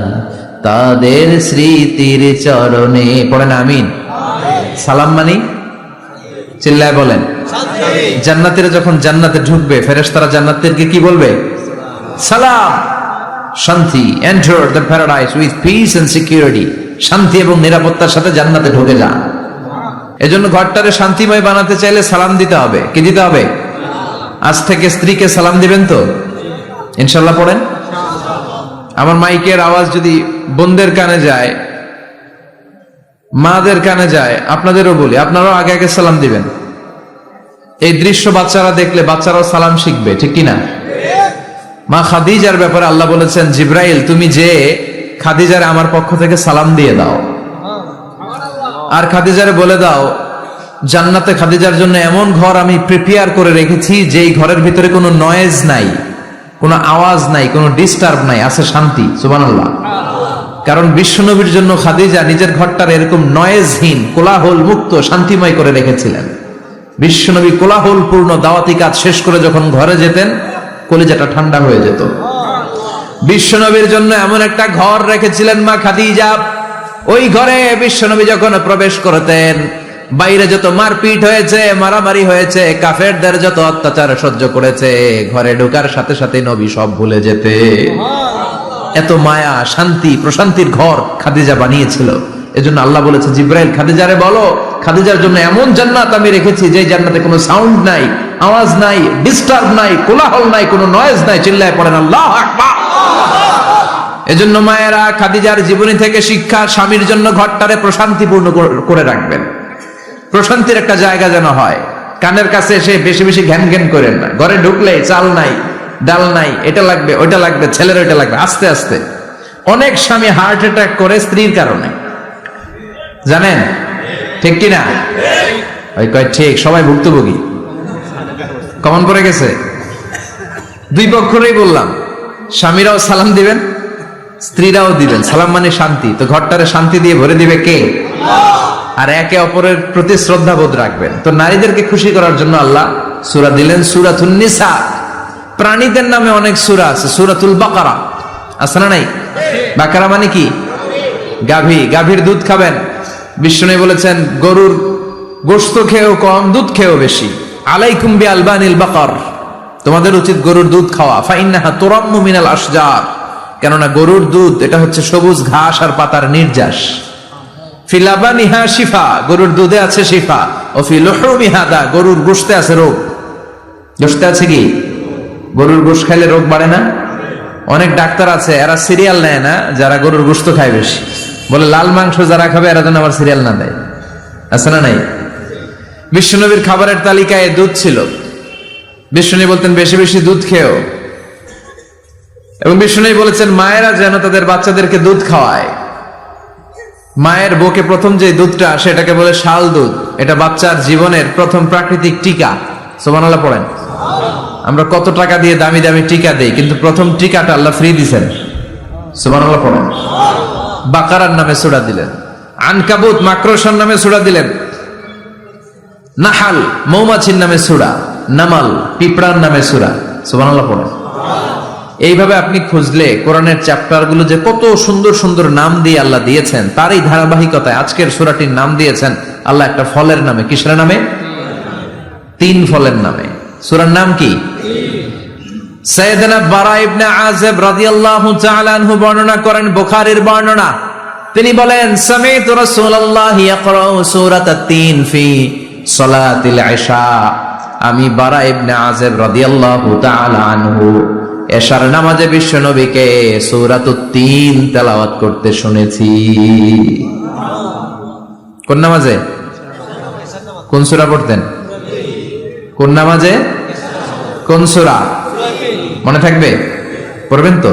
তাদের স্মৃতির চরণে। পড়েন আমিন। সালাম মানে চিল্লায় বলেন। জান্নাতীরা যখন জান্নাতে ঢুকবে, ফেরেশতারা জান্নাতীদেরকে কি বলবে? সালাম, শান্তি। Enter the paradise with peace and security. শান্তি এবং নিরাপত্তার সাথে জান্নাতে ঢুকে যান। এজন্য ঘরটারে শান্তিময় বানাতে চাইলে সালাম দিতে হবে। কি দিতে হবে? আজ থেকে স্ত্রীকে সালাম দিবেন তো ইনশাআল্লাহ। পড়েন। আমার মাইকের আওয়াজ যদি বোনদের কানে যায়, মাদের কানে যায়, আপনাদেরও বলি, আপনারাও আগে আগে সালাম দিবেন। এই দৃশ্য বাচ্চারা দেখলে বাচ্চারাও সালাম শিখবে, ঠিক কিনা? মা খাদিজার ব্যাপারে আল্লাহ বলেছেন, জিব্রাইল তুমি যে খাদিজারে আমার পক্ষ থেকে সালাম দিয়ে দাও, আর খাদিজারে বলে দাও জান্নাতে খাদিজার জন্য এমন ঘর আমি প্রিপেয়ার করে রেখেছি যেই ঘরের ভিতরে কোনো নয়েজ নাই, কোনো আওয়াজ নাই, কোনো ডিস্টার্ব নাই, আছে শান্তি। সুবহানাল্লাহ। কারণ বিশ্বনবীর জন্য খাদিজা নিজের ঘরটার এরকম নয়েজহীন, কোলাহল মুক্ত, শান্তিময় করে রেখেছিলেন। বিশ্বনবী কোলাহল পূর্ণ দাওয়াতি কাজ শেষ করে যখন ঘরে যেতেন, কলিজাটা ঠান্ডা হয়ে যেত। বিশ্বনবীর জন্য এমন একটা ঘর রেখেছিলেন মা খাদিজা, ওই ঘরে বিশ্বনবী যখন প্রবেশ করতেন, বাইরে যত মারপিট হয়েছে, মারামারি হয়েছে, কাফেরদের যত অত্যাচার সহ্য করেছে, ঘরে ঢোকার সাথে সাথে নবী সব ভুলে যেতে। এত মায়া, শান্তি, প্রশান্তির ঘর খাদিজা বানিয়েছিল। এজন্য আল্লাহ বলেছে, জিব্রাইল খাদিজারে বলো খাদিজার জন্য এমন জান্নাত আমি রেখেছি যে জান্নাতে কোনো সাউন্ড নাই, আওয়াজ নাই, ডিস্টার্ব নাই, কোলাহল নাই, কোনো নয়েজ নাই। চিল্লায় পড়েন আল্লাহু আকবার। এজন্য মায়েরা খাদিজার জীবনী থেকে শিক্ষা, স্বামীর জন্য ঘরটারে প্রশান্তিপূর্ণ করে রাখবেন। প্রশান্তির একটা জায়গা যেন হয়। কানের কাছে এসে বেশি বেশি ঘ্যান ঘ্যান করেন না। ঘরে ঢুকলে চাল নাই, ডাল নাই, এটা লাগবে, ওইটা লাগবে, ছেলের ওইটা লাগবে। আস্তে আস্তে অনেক স্বামী হার্ট অ্যাটাক করে স্ত্রীর কারণে, জানেন ঠিক কিনা? ওই কয় ঠিক, সবাই ভুক্তভোগী। কমন পড়ে গেছে। দুই পক্ষেরই বললাম, স্বামীরাও সালাম দিবেন, স্ত্রীরাও দিবেন। সালাম মানে শান্তি। তো ঘরটারে শান্তি দিয়ে ভরে দিবে কে? আর একে অপরের প্রতি শ্রদ্ধাবোধ রাখবেন। তো নারীদেরকে খুশি করার জন্য আল্লাহ সূরা দিলেন, সূরাতুন নিসা। প্রাণীদের নামে অনেক সূরা আছে। সূরাতুল বাকারা আছে না নাই? বাকারা মানে কি? গাভী। গাভীর দুধ খাবেন। বিষ্ণু বলেছেন, গরুর গোশত খেয়েও কম, দুধ খেয়েও বেশি। আলাইকুম বিআলবানিল বাকার, তোমাদের উচিত গরুর দুধ খাওয়া। ফাইন্নাহা তুরাম্মু মিনাল আশজার, কেননা গরুর দুধ এটা হচ্ছে সবুজ ঘাস আর পাতার নির্যাস। ফি লাবানিহা শিফা, গরুর দুধে আছে শিফা। ও ফি লুহুমিহা দা, গরুর গোশতে আছে রোগ। গোশতে আছে কি? গরুর গোশত খাইলে রোগ বাড়ে না? অনেক ডাক্তার আছে, এরা সিরিয়াল নেয় না, যারা গরুর গোশত খায় বেশি। বলে লাল মাংস যারা খাবে এরা যেন আবার সিরিয়াল না দেয়। আছে না নাই? বিশ্বনবীর খাবারের তালিকায় দুধ ছিল। বিশ্বনবী বলতেন বেশি বেশি দুধ খেও। এবং বিশ্বনবী বলেছেন মায়েরা যেন তাদের বাচ্চাদেরকে দুধ খাওয়ায়। মায়ের বুকে প্রথম যে দুধটা আসে এটাকে বলে শাল দুধ। এটা বাচ্চার জীবনের প্রথম প্রাকৃতিক টিকা। সুবহানাল্লাহ পড়েন। আমরা কত টাকা দিয়ে দামি দামি টিকা দেই, কিন্তু প্রথম টিকাটা আল্লাহ ফ্রি দিয়েছেন। সুবহানাল্লাহ পড়েন। বাকারার নামে সূরা দিলেন, আনকাবুত মাকড়সার নামে সূরা দিলেন, নাহাল মৌমাছির নামে সূরা, নামাল পিঁপড়ার নামে সূরা। সুবহানাল্লাহ পড়েন। এইভাবে আপনি খুঁজলে কোরআনের চ্যাপ্টার গুলো যে কত সুন্দর সুন্দর নাম দিয়ে আল্লাহ দিয়েছেন, তারই ধারাবাহিকতায় আজকের সূরাটির নাম দিয়েছেন আল্লাহ একটা ফলের নামে। কিসের নামে? তিন ফলের নামে। সূরার নাম কি? সাইয়েদনা বারা ইবনে আযিব রাদিয়াল্লাহু তাআলা আনহু বর্ণনা করেন, বুখারীর বর্ণনা। তিনি বলেন, সামি'তু রাসূলুল্লাহ ইয়াকরাউ সূরাতাত তিন ফি সালাতিল ইশা। আমি বারা ইবনে আযিব রাদিয়াল্লাহু তাআলা আনহু এশার নামাজে বিশ্ব নবীকে সূরাতুত তিন তেলাওয়াত করতে শুনেছি। কোন নামাজে? কোন সূরা পড়তেন? কোন নামাজে? কোন সূরা? মনে থাকবে? পড়বেন তো?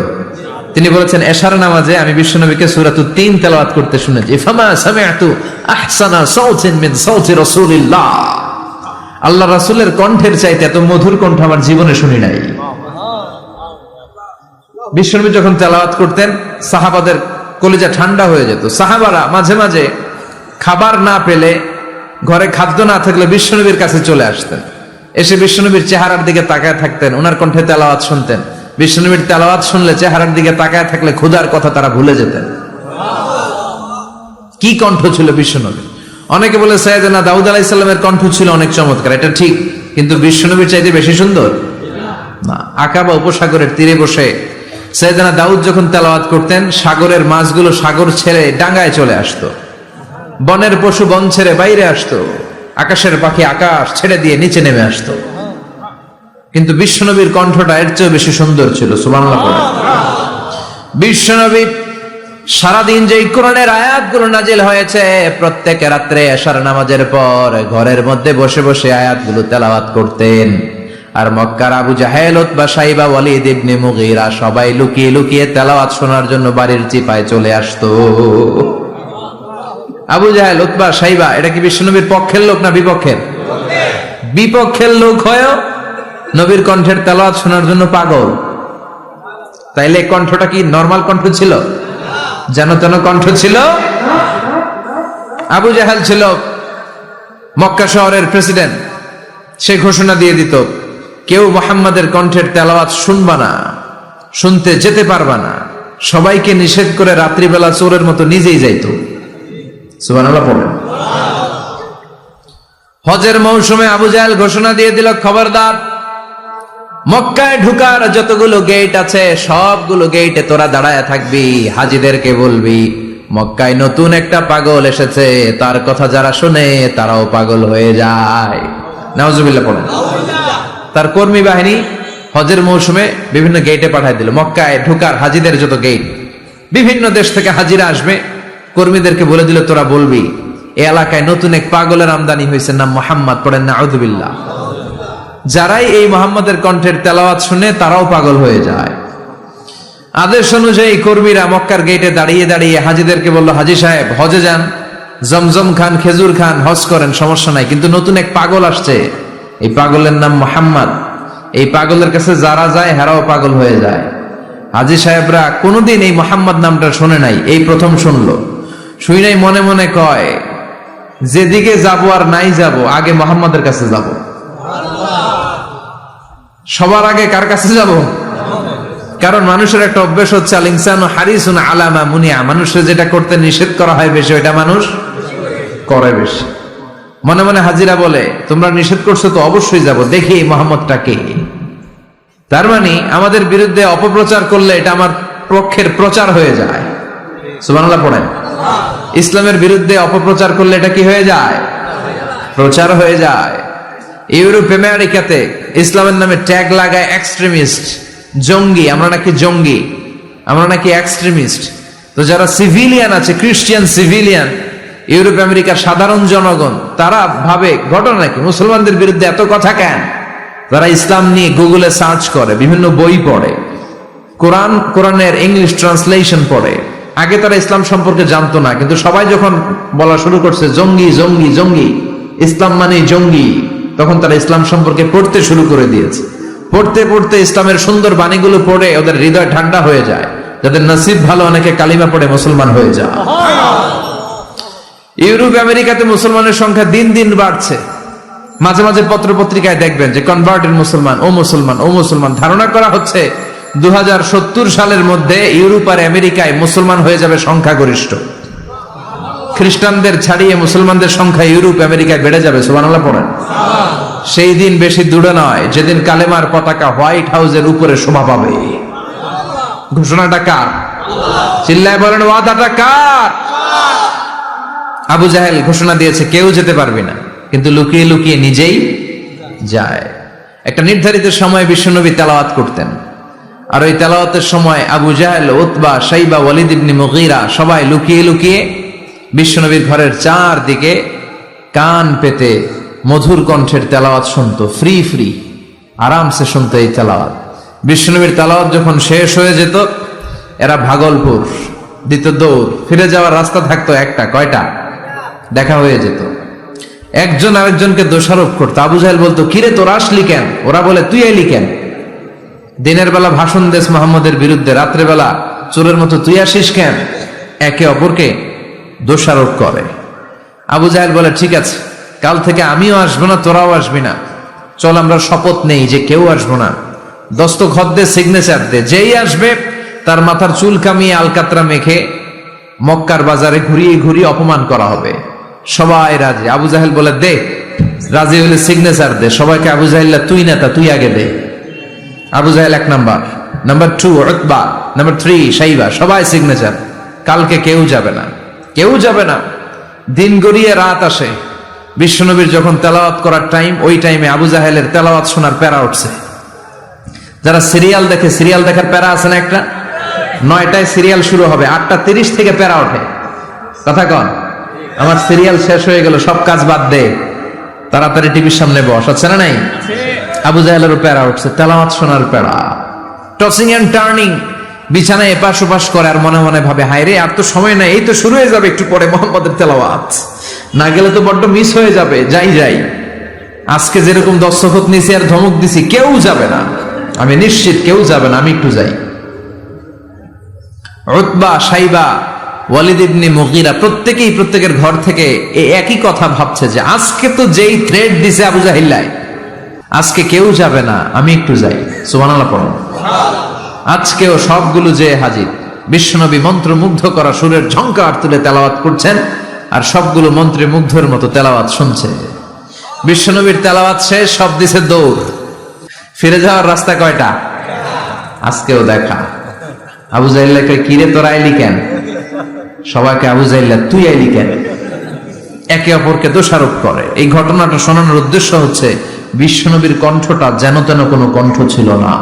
তিনি বলেছেন এশার নামাজে আমি বিশ্বনবীকে সূরাতুত তিন তেলাওয়াত করতে শুনেছি। ফামা সামি'তু আহসানা সাউতিন মিন সাউতি রাসূলিল্লাহ, আল্লাহ রাসূলের কণ্ঠের চাইতে এত মধুর কণ্ঠ আমার জীবনে শুনি নাই। বিশ্বনবী যখন তেলাওয়াত করতেন সাহাবাদের কলিজা ঠান্ডা হয়ে যেত। সাহাবারা মাঝে মাঝে খাবার না পেলে, ঘরে খাদ্য না থাকলে বিশ্বনবীর কাছে চলে আসতেন, এসে বিশ্বনবীর চেহারার দিকে তাকায় থাকতেন, ওনার কণ্ঠে তেলাওয়াত শুনতেন। বিশ্বনবীর তেলাওয়াত শুনলে চেহারার দিকে তাকায় থাকলে ক্ষুধার কথা তারা ভুলে যেতেন। কি কণ্ঠ ছিল বিশ্বনবী! অনেকে বলে সাইয়েদনা দাউদ আলাইহিস সালামের কণ্ঠ ছিল অনেক চমৎকার, এটা ঠিক, কিন্তু বিশ্বনবীর চাইতে বেশি সুন্দর না। আকাবা উপসাগরের তীরে বসে সাইয়েদনা দাউদ যখন তেলাওয়াত করতেন, সাগরের মাছগুলো সাগর ছেড়ে ডাঙ্গায় চলে আসতো, বনের পশু বন ছেড়ে বাইরে আসতো, আকাশের পাখি আকাশ ছেড়ে দিয়ে নিচে নেমে আসতো। কিন্তু বিশ্বনবীর কণ্ঠটা এর চেয়ে বেশি সুন্দর ছিল। সুবহানাল্লাহ। বিশ্বনবী সারাদিন যে কোরআনের আয়াতগুলো নাজিল হয়েছে, প্রত্যেক রাত্রে এশার নামাজের পর ঘরের মধ্যে বসে বসে আয়াতগুলো তেলাওয়াত করতেন। আর মক্কার আবু জাহেল, উতবা, শাইবা, ওয়ালিদ ইবনে মুগীরা সবাই লুকিয়ে লুকিয়ে তেলাওয়াত শোনার জন্য বাড়ির চিপায় চলে আসতো। আবু জাহেল, উতবা, শাইবা এটা কি বিশ্বনবীর পক্ষের লোক না বিপক্ষের? বিপক্ষের লোক হয়েও নবীর কণ্ঠের তেলাওয়াত শোনার জন্য পাগল। তাইলে কণ্ঠটা কি নরমাল কণ্ঠ ছিল? যেন তেন কণ্ঠ ছিল। আবু জাহেল ছিল মক্কা শহরের প্রেসিডেন্ট, সে ঘোষণা দিয়ে দিত কেউ মুহাম্মাদের কণ্ঠের তেলাওয়াত শুনবা না, শুনতে যেতে পারবা না। সবাইকে নিষেধ করে রাত্রিবেলা চোরের মতো নিজেই যাইত। সুবহানাল্লাহ পড়েন। হজের মৌসুমে আবু জাহেল ঘোষণা দিয়ে দিল, খবরদার, মক্কায় ঢুকার যতগুলো গেট আছে সবগুলো গেটে তোরা দাঁড়ায় থাকবি, হাজিদেরকে বলবি মক্কায় নতুন একটা পাগল এসেছে, তার কথা যারা শুনে তারাও পাগল হয়ে যায়। নাউজুবিল্লাহ পড়েন। তার কর্মী বাহিনী হজের মৌসুমে বিভিন্ন গেটে পাঠায় দিল। মক্কায় ঢুকার হাজিদের যত গেট, বিভিন্ন দেশ থেকে হাজিরা আসবে, কর্মীদেরকে বলে দিল তোরা বলবি এই এলাকায় নতুন এক পাগলের আমদানি হয়েছে, নাম মুহাম্মদ। পড়েন নাউযুবিল্লাহ। যারাই এই মুহাম্মাদের কণ্ঠের তেলাওয়াত শুনে তারাও পাগল হয়ে যায়। আদেশ অনুযায়ী কর্মীরা মক্কার গেটে দাঁড়িয়ে দাঁড়িয়ে হাজিদেরকে বলল, হাজি সাহেব হজে যান, জমজম খান, খেজুর খান, হজ করেন, সমস্যা নাই, কিন্তু নতুন এক পাগল আসছে, এই পাগলের নাম মুহাম্মদ। এই পাগলের কাছে যারা যায় হেরাও পাগল হয়ে যায়। হাজি সাহেবরা কোনোদিন এই মুহাম্মদ নামটা শোনে নাই, এই প্রথম শুনলো। শুই নাই মনে মনে কয় যেদিকে যাব আর নাই যাব, আগে মুহাম্মাদের কাছে যাব। সবার আগে কার কাছে যাব? কারণ মানুষের একটা অভ্যাস হচ্ছে আল ইনসানু হারিসুন আলা মা মুনিয়া, মানুষের যেটা করতে নিষেধ করা হয় বেশি ওইটা মানুষ করে বেশি। মনে মনে হাজিরা বলে তোমরা নিষেধ করছো তো অবশ্যই যাব, দেখি এই মুহাম্মদটা কে। তার মানে আমাদের বিরুদ্ধে অপপ্রচার করলে এটা আমার পক্ষের প্রচার হয়ে যায়। সুবহানাল্লাহ পড়েন। ইসলামের বিরুদ্ধে অপপ্রচার করলে এটা কি হয়ে যায়? প্রচার হয়ে যায়। ইউরোপ আমেরিকাতে ইসলামের নামে ট্যাগ লাগায় এক্সট্রিমিস্ট, জঙ্গি, আমরা নাকি জঙ্গি, আমরা নাকি এক্সট্রিমিস্ট। তো যারা সিভিলিয়ান আছে, খ্রিস্টিয়ান সিভিলিয়ান, ইউরোপ আমেরিকার সাধারণ জনগণ, তারা ভাবে ঘটনা নাকি মুসলমানদের বিরুদ্ধে এত কথা কেন? তারা ইসলাম নিয়ে গুগলে সার্চ করে, বিভিন্ন বই পড়ে, কোরআনের ইংলিশ ট্রান্সলেশন পড়ে। আগে তারা ইসলাম সম্পর্কে জানতো না, কিন্তু সবাই যখন বলা শুরু করছে জঙ্গি জঙ্গি জঙ্গি, ইসলাম মানে জঙ্গি, তখন তারা ইসলাম সম্পর্কে পড়তে শুরু করে দিয়েছে। পড়তে পড়তে ইসলামের সুন্দর বাণীগুলো পড়ে ওদের হৃদয় ঠান্ডা হয়ে যায়। যাদের নসিব ভালো, অনেকে কালিমা পড়ে মুসলমান হয়ে যায়। ইউরোপ আমেরিকাতে মুসলমানের সংখ্যা দিন দিন বাড়ছে। মাঝে মাঝে পত্র পত্রিকায় দেখবেন যে কনভার্টেড মুসলমান, ও মুসলমান, ও মুসলমান। ধারণা করা হচ্ছে 2070 সালের মধ্যে ইউরোপ আর আমেরিকায় মুসলমান হয়ে যাবে সংখ্যাগরিষ্ঠ। খ্রিস্টানদের ছাড়িয়ে মুসলমানদের সংখ্যা ইউরোপ আমেরিকায় বেড়ে যাবে। সুবহানাল্লাহ পড়েন। সেই দিন বেশি দূরে নয় যেদিন কালেমার পতাকা হোয়াইট হাউসের উপরে শোভা পাবে। ঘোষণাটা কার? চিল্লায় বলেন ওয়াদাটা কার? আবু জাহেল ঘোষণা দিয়েছে কেউ যেতে পারবে না, কিন্তু লুকিয়ে লুকিয়ে নিজেই যায়। একটা নির্ধারিত সময় বিশ্বনবী তেলাওয়াত করতেন, আর ওই তেলাওয়াতের সময় আবু জাহেল, উতবা, শাইবা, ওয়ালিদ ইবনে মুগীরা সবাই লুকিয়ে লুকিয়ে বিশ্বনবীর ঘরের চারদিকে কান পেতে মধুর কণ্ঠের তেলাওয়াত শুনতো। ফ্রি ফ্রি আরামসে শুনতো এই তেলাওয়াত। বিশ্বনবীর তেলাওয়াত যখন শেষ হয়ে যেত, এরা ভাগলপুর দিত দৌড়, ফিরে যাওয়ার রাস্তা থাকতো একটা, কয়টা? দেখা হয়ে যেত। একজন আরেকজনকে দোষারোপ করতো। আবু জাহেল বলতো, কিরে তোরা আসলি কেন? ওরা বলে, তুই এলি কেন? দিনের বেলা ভাষণ দেশ মোহাম্মদের বিরুদ্ধে, রাত্রে বেলা চোরের মতো তুই আসিস কেন? একে অপরকে দোষারোপ করে। আবু জাহেল বলে, ঠিক আছে, কাল থেকে আমিও আসবো না, তোরাও আসবি না। চল আমরা শপথ নেই যে কেউ আসবো না। দস্তখত দে, সিগনেচার দে, যেই আসবে তার মাথার চুল কামিয়ে আলকাতরা মেখে মক্কার বাজারে ঘুরিয়ে ঘুরিয়ে অপমান করা হবে। সবাই রাজি। আবু জাহেল বলে, দে, রাজি হলে সিগনেচার দে। সবাইকে আবু জাহেল, তুই নেতা, তুই আগে দে। আবু জাহেল 1 নাম্বার, নাম্বার 2 উতবা, নাম্বার 3 শাইবা, সবাই সিগনেচার। কালকে কেউ যাবে না, কেউ যাবে না। দিন গড়িয়ে রাত আসে। বিশ্বনবীর যখন তেলাওয়াত করার টাইম, ওই টাইমে আবু জাহেলের তেলাওয়াত শোনার প্যারা উঠছে। যারা সিরিয়াল দেখে, সিরিয়াল দেখার প্যারা আছে না একটা? 9টায় সিরিয়াল শুরু হবে, 8:30 থেকে প্যারা ওঠে। কথা কন, আমার সিরিয়াল শেষ হয়ে গেল, সব কাজ বাদ দে, তাড়াতাড়ি টিভির সামনে বস, আছে না নাই? আবু জাহেলেরও প্যারা উঠছে, তেলাওয়াত শোনার প্যারা। টসিং এন্ড টার্নিং, বিছানায় এপাশ ওপাশ করে, আর মনে মনে ভাবে, হায় রে, আর তো সময় নাই, এই তো শুরু হয়ে যাবে একটু পরে মোহাম্মদের তেলাওয়াত, না গেলে তো বড্ড মিস হয়ে যাবে। যাই যাই, আজকে যেরকম দস্তখত নিছি আর ধমক দিছি, কেউ যাবে না, আমি নিশ্চিত কেউ যাবে না, আমি একটু যাই। উতবা, শাইবা, ওয়ালিদ ইবনে মুগীরা প্রত্যেকেই প্রত্যেকের ঘর থেকে এই একই কথা ভাবছে যে আজকে তো যেই থ্রেড দিছে আবু জাহিল্লাহ, আজকে কেউ যাবে না, আমি একটু যাই। সুবহানাল্লাহ পড়ুন। আজকেও সবগুলো যে হাজির। বিশ্বনবী মন্ত্রমুগ্ধ করা সুরের ঝংকার তুলে তেলাওয়াত করছেন, আর সবগুলো মন্ত্রে মুগ্ধের মতো তেলাওয়াত শুনছে। বিশ্বনবীর তেলাওয়াত শেষ, সব দিছে দৌড়। ফিরে যাওয়ার রাস্তা কয়টা? আজকেও দেখা। আবু জাহিল্লাহকে, কিরে তোরা আইলি কেন? সবাইকে আবু জাহিল্লাহ, তুই আইলি কেন? একে অপরকে দোষারোপ করে। এই ঘটনাটা শোনানোর উদ্দেশ্য হচ্ছে, বিশ্বনবীর কণ্ঠটা যেন তেন কোনো কণ্ঠ ছিল না,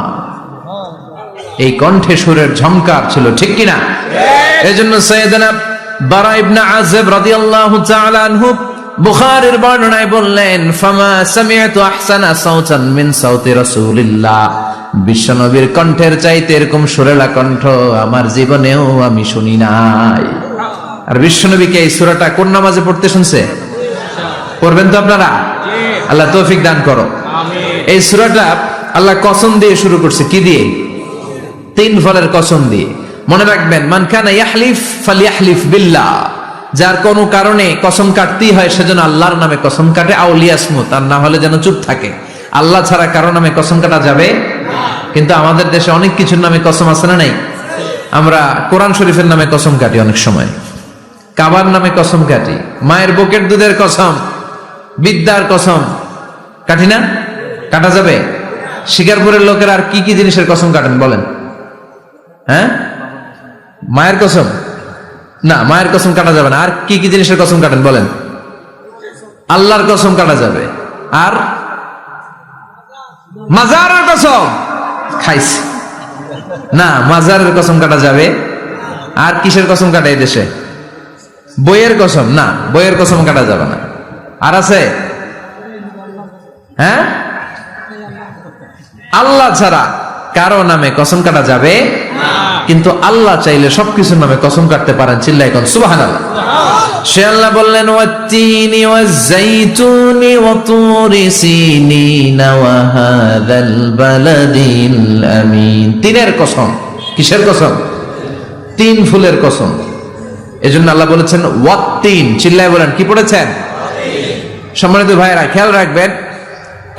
এই কণ্ঠে সুরের ঝংকার ছিল, ঠিক কিনা? এজন্য সাইয়েদনা বারা ইবনে আযিব রাদিয়াল্লাহু তাআলা আনহু বুখারীর বর্ণনায় বললেন, ফামা সামি'তু আহসানা সাওতান মিন সাওতি রাসূলিল্লাহ, বিশ্বনবীর কণ্ঠের চাইতে এরকম সুরেলা কণ্ঠ আমার জীবনেও আমি শুনি নাই। আর বিশ্বনবীকে এই সূরাটা কোন নামাজে পড়তে শুনছে? পড়বেন তো আপনারা? আল্লাহ তৌফিক দান করো। এই সূরাটা আল্লাহ কসম দিয়ে শুরু করছে। কি দিয়ে? 3 ফলের কসম দিয়ে। মনে রাখবেন, মান কানা ইয়াহলিফ ফালইয়াহলিফ বিল্লাহ, যার কোনো কারণে কসম কাটতেই হয় সেজন্য আল্লাহর নামে কসম কাটে, আউলিয়াসমু, তার না হলে যেন চুপ থাকে। আল্লাহ ছাড়া কারো নামে কসম কাটা যাবে? কিন্তু আমাদের দেশে অনেক কিছুর নামে কসম আছে না নাই? আমরা কোরআন শরীফের নামে কসম কাটি, অনেক সময় কাবার নামে কসম কাটি, মায়ের বুকের দুধের কসম, বিদ্যার কসম কাটি না? কাটা যাবে? শিকারপুরের লোকের আর কি কি জিনিসের কসম কাটেন বলেন? হ্যাঁ, মায়ের কসম না, মায়ের কসম কাটা যাবে না। আর কি কি জিনিসের কসম কাটেন বলেন? আল্লাহর কসম কাটা যাবে। আর মাজারের কসম খাইছি না, মাজারের কসম কাটা যাবে। আর কিসের কসম কাটে এই দেশে? বইয়ের কসম না, বইয়ের কসম কাটা যাবে না। আর আছে? হ্যাঁ, আল্লাহ ছাড়া কারো নামে কসম কাটা যাবে না। কিন্তু আল্লাহ চাইলে সবকিছুর নামে কসম কাটতে পারেন। চিল্লায় কোন সুবহানাল্লাহ। সে আল্লাহ বললেন, ওয়াত-তিনি ওয়াজ-যাইতুনি ওয়া তুরি সিনিন ওয়া হাযাল বালাদিল আমিন। 3-এর কসম। কিসের কসম? 3 ফুলের কসম। এজন্য আল্লাহ বলেছেন ওয়াত-তিন। চিল্লায় বলেন, কি পড়েছেন? সম্মানিত ভাইরা, খেয়াল রাখবেন,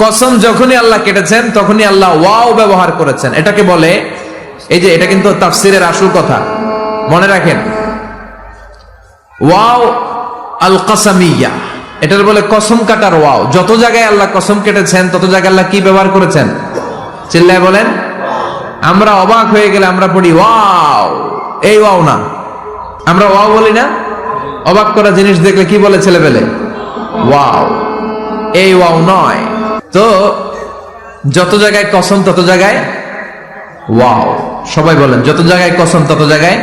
কসম যখনই আল্লাহ কেটেছেন তখনই আল্লাহ ওয়াও ব্যবহার করেছেন। এটাকে বলে, এই যে এটা কিন্তু তাফসীরের আসল কথা, মনে রাখেন, ওয়াও আল কাসামিয়া, এটার বলে কসম কাটার ওয়াও। যত জায়গায় আল্লাহ কসম কেটেছেন তত জায়গায় আল্লাহ কি ব্যবহার করেছেন? চিল্লায় বলেন। আমরা অবাক হয়ে গেলে আমরা পড়ি ওয়াও, এই ওয়াও না, আমরা ওয়াও বলি না? অবাক করা জিনিস দেখলে কি বলে ছেলেবেলে? ওয়াও, এই ওয়াও নয়। তো যত জায়গায় কসম তত জায়গায় ওয়াও। সবাই বলেন, যত জায়গায় কসম তত জায়গায়।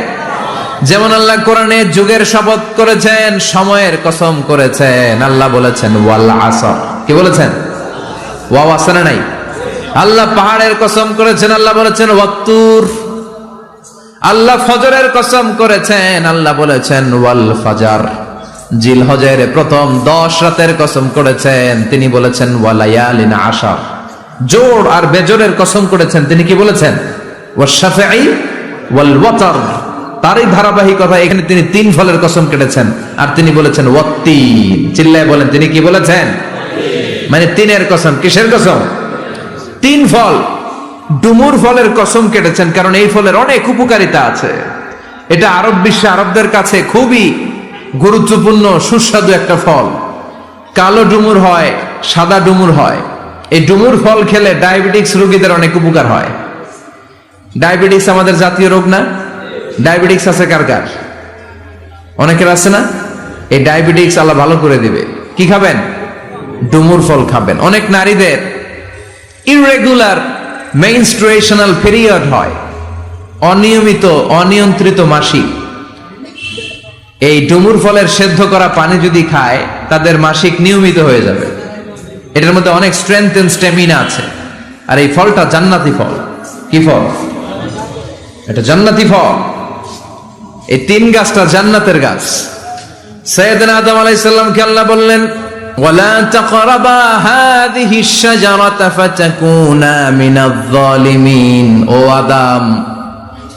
যেমন আল্লাহ কোরআনে যুগের শপথ করেছেন, সময়ের কসম করেছেন। আল্লাহ বলেছেন ওয়াল আসর। কি বলেছেন? ওয়াও আছে না নাই? আল্লাহ পাহাড়ের কসম করেছেন, আল্লাহ বলেছেন ওয়াত্তুর। আল্লাহ ফজরের কসম করেছেন, আল্লাহ বলেছেন ওয়াল ফাজার। জিলহজের প্রথম 10 রাতের কসম করেছেন, তিনি বলেছেন ওয়ালায়ালিন আশার। জোর আর বেজোরের কসম করেছেন, তিনি কি বলেছেন ওয়াশাফিঈ ওয়াল ওয়াতর। তারই ধারাবাহিকতা এখানে তিনি 3 ফলের কসম কেটেছেন, আর তিনি বলেছেন ওয়াত্তিন। চিল্লায় বলেন তিনি কি বলেছেন? মানে 3-এর কসম। কিসের কসম? 3 ফল। ডুমুর ফলের কসম কেটেছেন, কারণ এই ফলের অনেক উপকারিতা আছে। এটা আরব বিশ্বে আরবদের কাছে খুবই গুরুত্বপূর্ণ সুস্বাদু একটা ফল। কালো ডুমুর হয়, সাদা ডুমুর হয়। এই ডুমুর ফল খেলে ডায়াবেটিক্স রোগীদের অনেক উপকার হয়। ডায়াবেটিক্স আমাদের জাতীয় রোগ না? ডায়াবেটিক্স আছে কার কার? অনেকের আছে না? এই ডায়াবেটিক্স আল্লাহ ভালো করে দিবে। কি খাবেন? ডুমুর ফল খাবেন। অনেক নারীদের ইররেগুলার মেনস্ট্রুয়েশনাল পিরিয়ড হয়, অনিয়মিত অনিয়ন্ত্রিত মাসিক। এই ডুমুর ফলের সেদ্ধ করা পানি যদি খায়, তাদের মাসিক নিয়মিত হয়ে যাবে। এটার মধ্যে অনেক স্ট্রেংথ এন্ড স্ট্যামিনা আছে। আর এই ফলটা জান্নাতি ফল। কি ফল? এটা জান্নাতি ফল। এই 3 গাছটা জান্নাতের গাছ। সাইয়েদনা আদম আলাইহিস সালামকে আল্লাহ বললেন ওয়ালা তাকরাবা হাযিহি আশ-শাজারাতা ফাতাকুনা মিনাজ যালিমিন। ও আদম,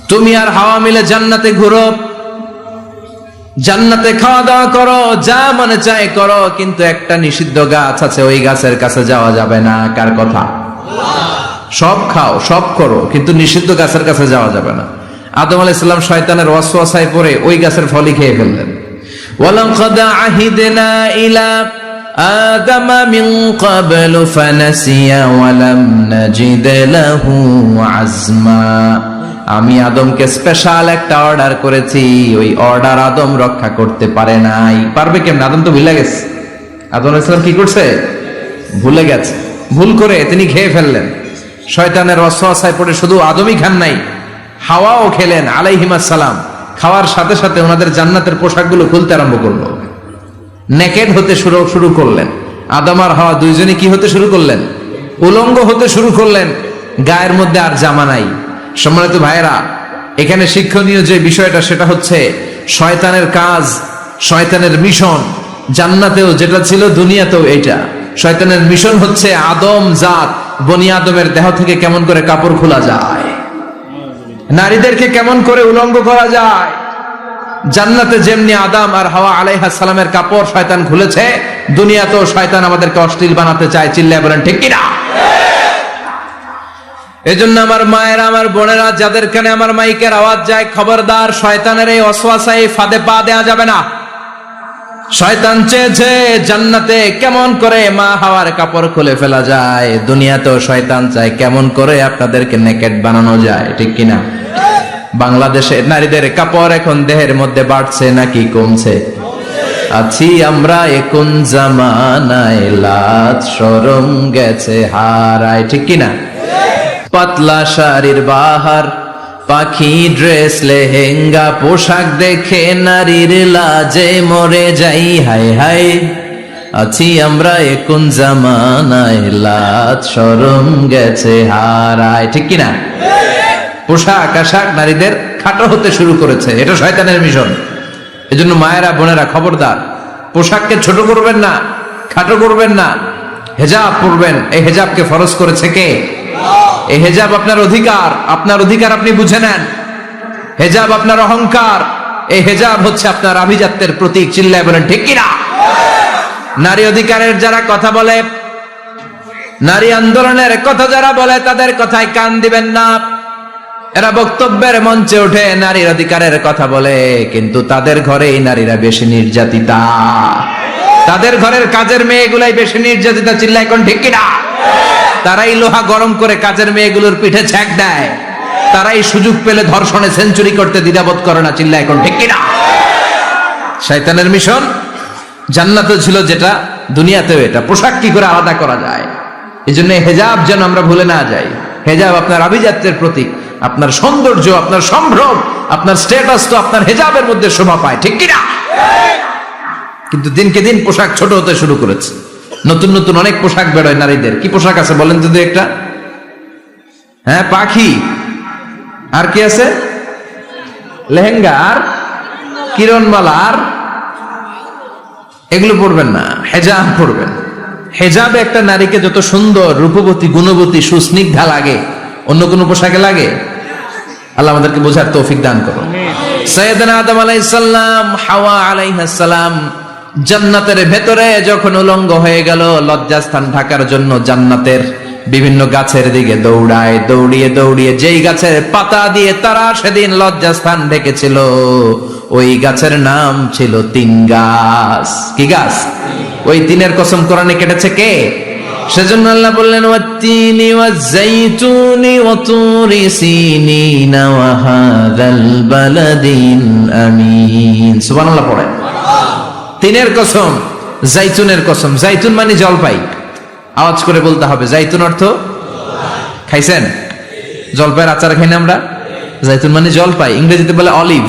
তুমি আর হাওয়া মিলে জান্নাতে ঘুরো, জান্নাতে খাওয়া দাওয়া করো, যা মনে চায় করো, কিন্তু একটা নিষিদ্ধ গাছ আছে, ওই গাছের কাছে যাওয়া যাবে না। কার কথা? সব খাও, সব করো, কিন্তু নিষিদ্ধ গাছের কাছে যাওয়া যাবে না। আদম আলাইহিস সালাম শয়তানের ওয়াসওয়াসায় পড়ে ওই গাছের ফলই খেয়ে ফেললেন। ওয়ালাকাদ আহিদনা ইলা আদামা মিন ক্বাবলু ফানাসিয়া ওয়া লাম নাজিদ লাহু আজমা। আমি আদমকে স্পেশাল একটা অর্ডার করেছি, ওই অর্ডার আদম রক্ষা করতে পারে নাই। পারবে কেমন? আদম তো ভুলে গেছে। আদম আলাইহিস সালাম কি করছে? ভুলে গেছে। ভুল করে তিনি খেয়ে ফেললেন। শয়তানের ওয়াসওয়াসায় পড়ে শুধু আদমই খান নাই, হাওয়াও খেলেন আলাইহিমাস সালাম। খাওয়ার সাথে সাথে ওনাদের জান্নাতের পোশাকগুলো খুলতে আরম্ভ করলো, নেকেড হতে শুরু করলেন। আদম আর হাওয়া দুইজনে কি হতে শুরু করলেন? উলঙ্গ হতে শুরু করলেন। গায়ের মধ্যে আর জামা নাই। সম্মানিত ভাইয়েরা, এখানে শিক্ষণীয় যে বিষয়টা সেটা হচ্ছে শয়তানের কাজ, শয়তানের মিশন জান্নাতেও যেটা ছিল দুনিয়াতেও এটা। শয়তানের মিশন হচ্ছে আদম জাত, বনি আদমের দেহ থেকে কেমন করে কাপড় খোলা যায়, নারীদেরকে কেমন করে উলঙ্গ করা যায়। জান্নাতে যেমনি আদম আর হাওয়া আলাইহিস সালামের কাপড় শয়তান খুলেছে, দুনিয়াতেও শয়তান আমাদেরকে অশ্লীল বানাতে চায়। চিল্লায় বলেন ঠিক কিনা? এজন্য আমার মায়েরা, আমার বোনেরা, যাদের কানে আমার মাইকের আওয়াজ যায়, খবরদার, শয়তানের এই ওয়াসওয়াসায় ফাঁদে পা দেয়া যাবে না। শয়তান চেয়েছে জান্নাতে কেমন করে মা হাওয়ার কাপড় খুলে ফেলা যায়, দুনিয়াতেও শয়তান চায় কেমন করে আপনাদেরকে নেকেড বানানো যায়। ঠিক কিনা? বাংলাদেশে নারীদের কাপড় এখন দেহের মধ্যে বাড়ছে নাকি কমছে? আছি আমরা এখন জামানায়, লাজ শরম গেছে হারায়। ঠিক কিনা? পাতলা শাড়ির বাহার, পাখি ড্রেস, লেহেঙ্গা পোশাক দেখে নারীর লাজে মরে যাই। হায় হায়, আছি আমরা এখন জামানায়, লাজ শরম গেছে হারায়। ঠিক কিনা? পোশাক আশাক নারীদের খাটো হতে শুরু করেছে, এটা শয়তানের মিশন। এজন্য মায়েরা বোনেরা খবরদার, পোশাককে ছোট করবেন না, খাটো করবেন না, হেজাব পরবেন। এই হেজাবকে ফরজ করেছে কে? এই হেজাব আপনার অধিকার, আপনার অধিকার আপনি বুঝে নেন। হেজাব আপনার অহংকার, এই হেজাব হচ্ছে আপনার আভিজাত্যের প্রতীক। চিল্লায় বলেন ঠিক কিনা? নারী অধিকারের যারা কথা বলে, নারী আন্দোলনের কথা যারা বলে, তাদের কথায় কান দিবেন না। এরা বক্তব্যের মঞ্চে উঠে নারীর অধিকারের কথা বলে, কিন্তু তাদের ঘরেই নারীরা বেশি নির্যাতিতা, তাদের ঘরের কাজের মেয়েগুলাই বেশি নির্যাতিতা। চিল্লায় কোন ঠিক কিনা? তারাই লোহা গরম করে কাজের মেয়েগুলোর পিঠে ছ্যাক দেয়, তারাই সুযোগ পেলে ধর্ষণে সেঞ্চুরি করতে দ্বিধাবোধ করে না। চিল্লায় কোন ঠিক কিনা? শয়তানের মিশন জান্নাতে ছিল যেটা, দুনিয়াতেও এটা। পোশাক কি করে আলাদা করা যায়, এই জন্য হেজাব যেন আমরা ভুলে না যাই। হেজাব আপনার আভিজাত্যের প্রতীক, আপনার সৌন্দর্য, আপনার সম্ভ্রম, আপনার স্ট্যাটাস তো আপনার হেজাবের মধ্যে শোভা পায়। ঠিক কিনা? কিন্তু দিনকে দিন পোশাক ছোট হতে শুরু করেছে। নতুন নতুন অনেক পোশাক বেরোয় নারীদের। কি পোশাক আছে বলেন তো একটা? হ্যাঁ, পাখি। আর কি আছে? লেহেঙ্গা আর কিরণমালা। আর এগুলো পড়বেন না, হেজাব পড়বেন। হেজাবে একটা নারীকে যত সুন্দর, রূপবতী, গুণবতী, সুস্নিগ্ধা লাগে, অন্য কোন পোশাকে লাগে? আল্লাহ আমাদেরকে বোঝার তৌফিক দান করুন। সাইয়েদনা আদম আলাইহিস সালাম, হাওয়া আলাইহিস সালাম জান্নাতের ভেতরে যখন উলঙ্গ হয়ে গেল, লজ্জাস্থান ঢাকার জন্য জান্নাতের বিভিন্ন গাছের দিকে দৌড়ায়, দৌড়িয়ে দৌড়িয়ে যেই গাছের পাতা দিয়ে তারা সেদিন লজ্জাস্থান ঢেকেছিল, ওই গাছের নাম ছিল তিন গাছ। কি গাছ? ওই তিনের কসম কোরআনে কেটেছে কে? সেজন্য আল্লাহ বললেন, ওয়াত্তিনি ওয়াজ্জাইতুনি ওয়া তুরি সিনিনা ওয়া হাযাল বালাদিন আমিন। সুবহানাল্লাহ পড়েন। তিনের কসম, জাইতুনের কসম। জাইতুন মানে জলপাই। আওয়াজ করে বলতে হবে, জাইতুন অর্থ খাইছেন? জলপাইয়ের আচার খাই না আমরা? জাইতুন মানে জলপাই, ইংরেজিতে বলে অলিভ।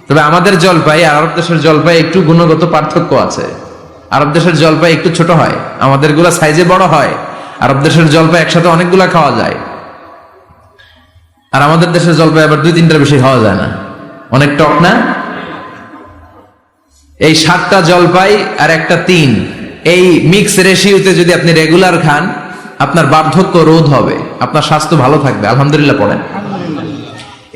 তবে আমাদের জলপাই আর আরব দেশের জলপাই একটু গুণগত পার্থক্য আছে। আরব দেশের জলপাই একটু ছোট হয়, আমাদের গুলা সাইজে বড় হয়। আরব দেশের জলপাই একসাথে অনেকগুলা খাওয়া যায়, আর আমাদের দেশের জলপাই আবার 2-3টার বেশি খাওয়া যায় না, অনেক টক না? এই 7টা জলপাই আর একটা 3, এই মিক্স রেশিওতে যদি আপনি রেগুলার খান, আপনার বার্ধক্য রোধ হবে, আপনার স্বাস্থ্য ভালো থাকবে। আলহামদুলিল্লাহ পড়েন।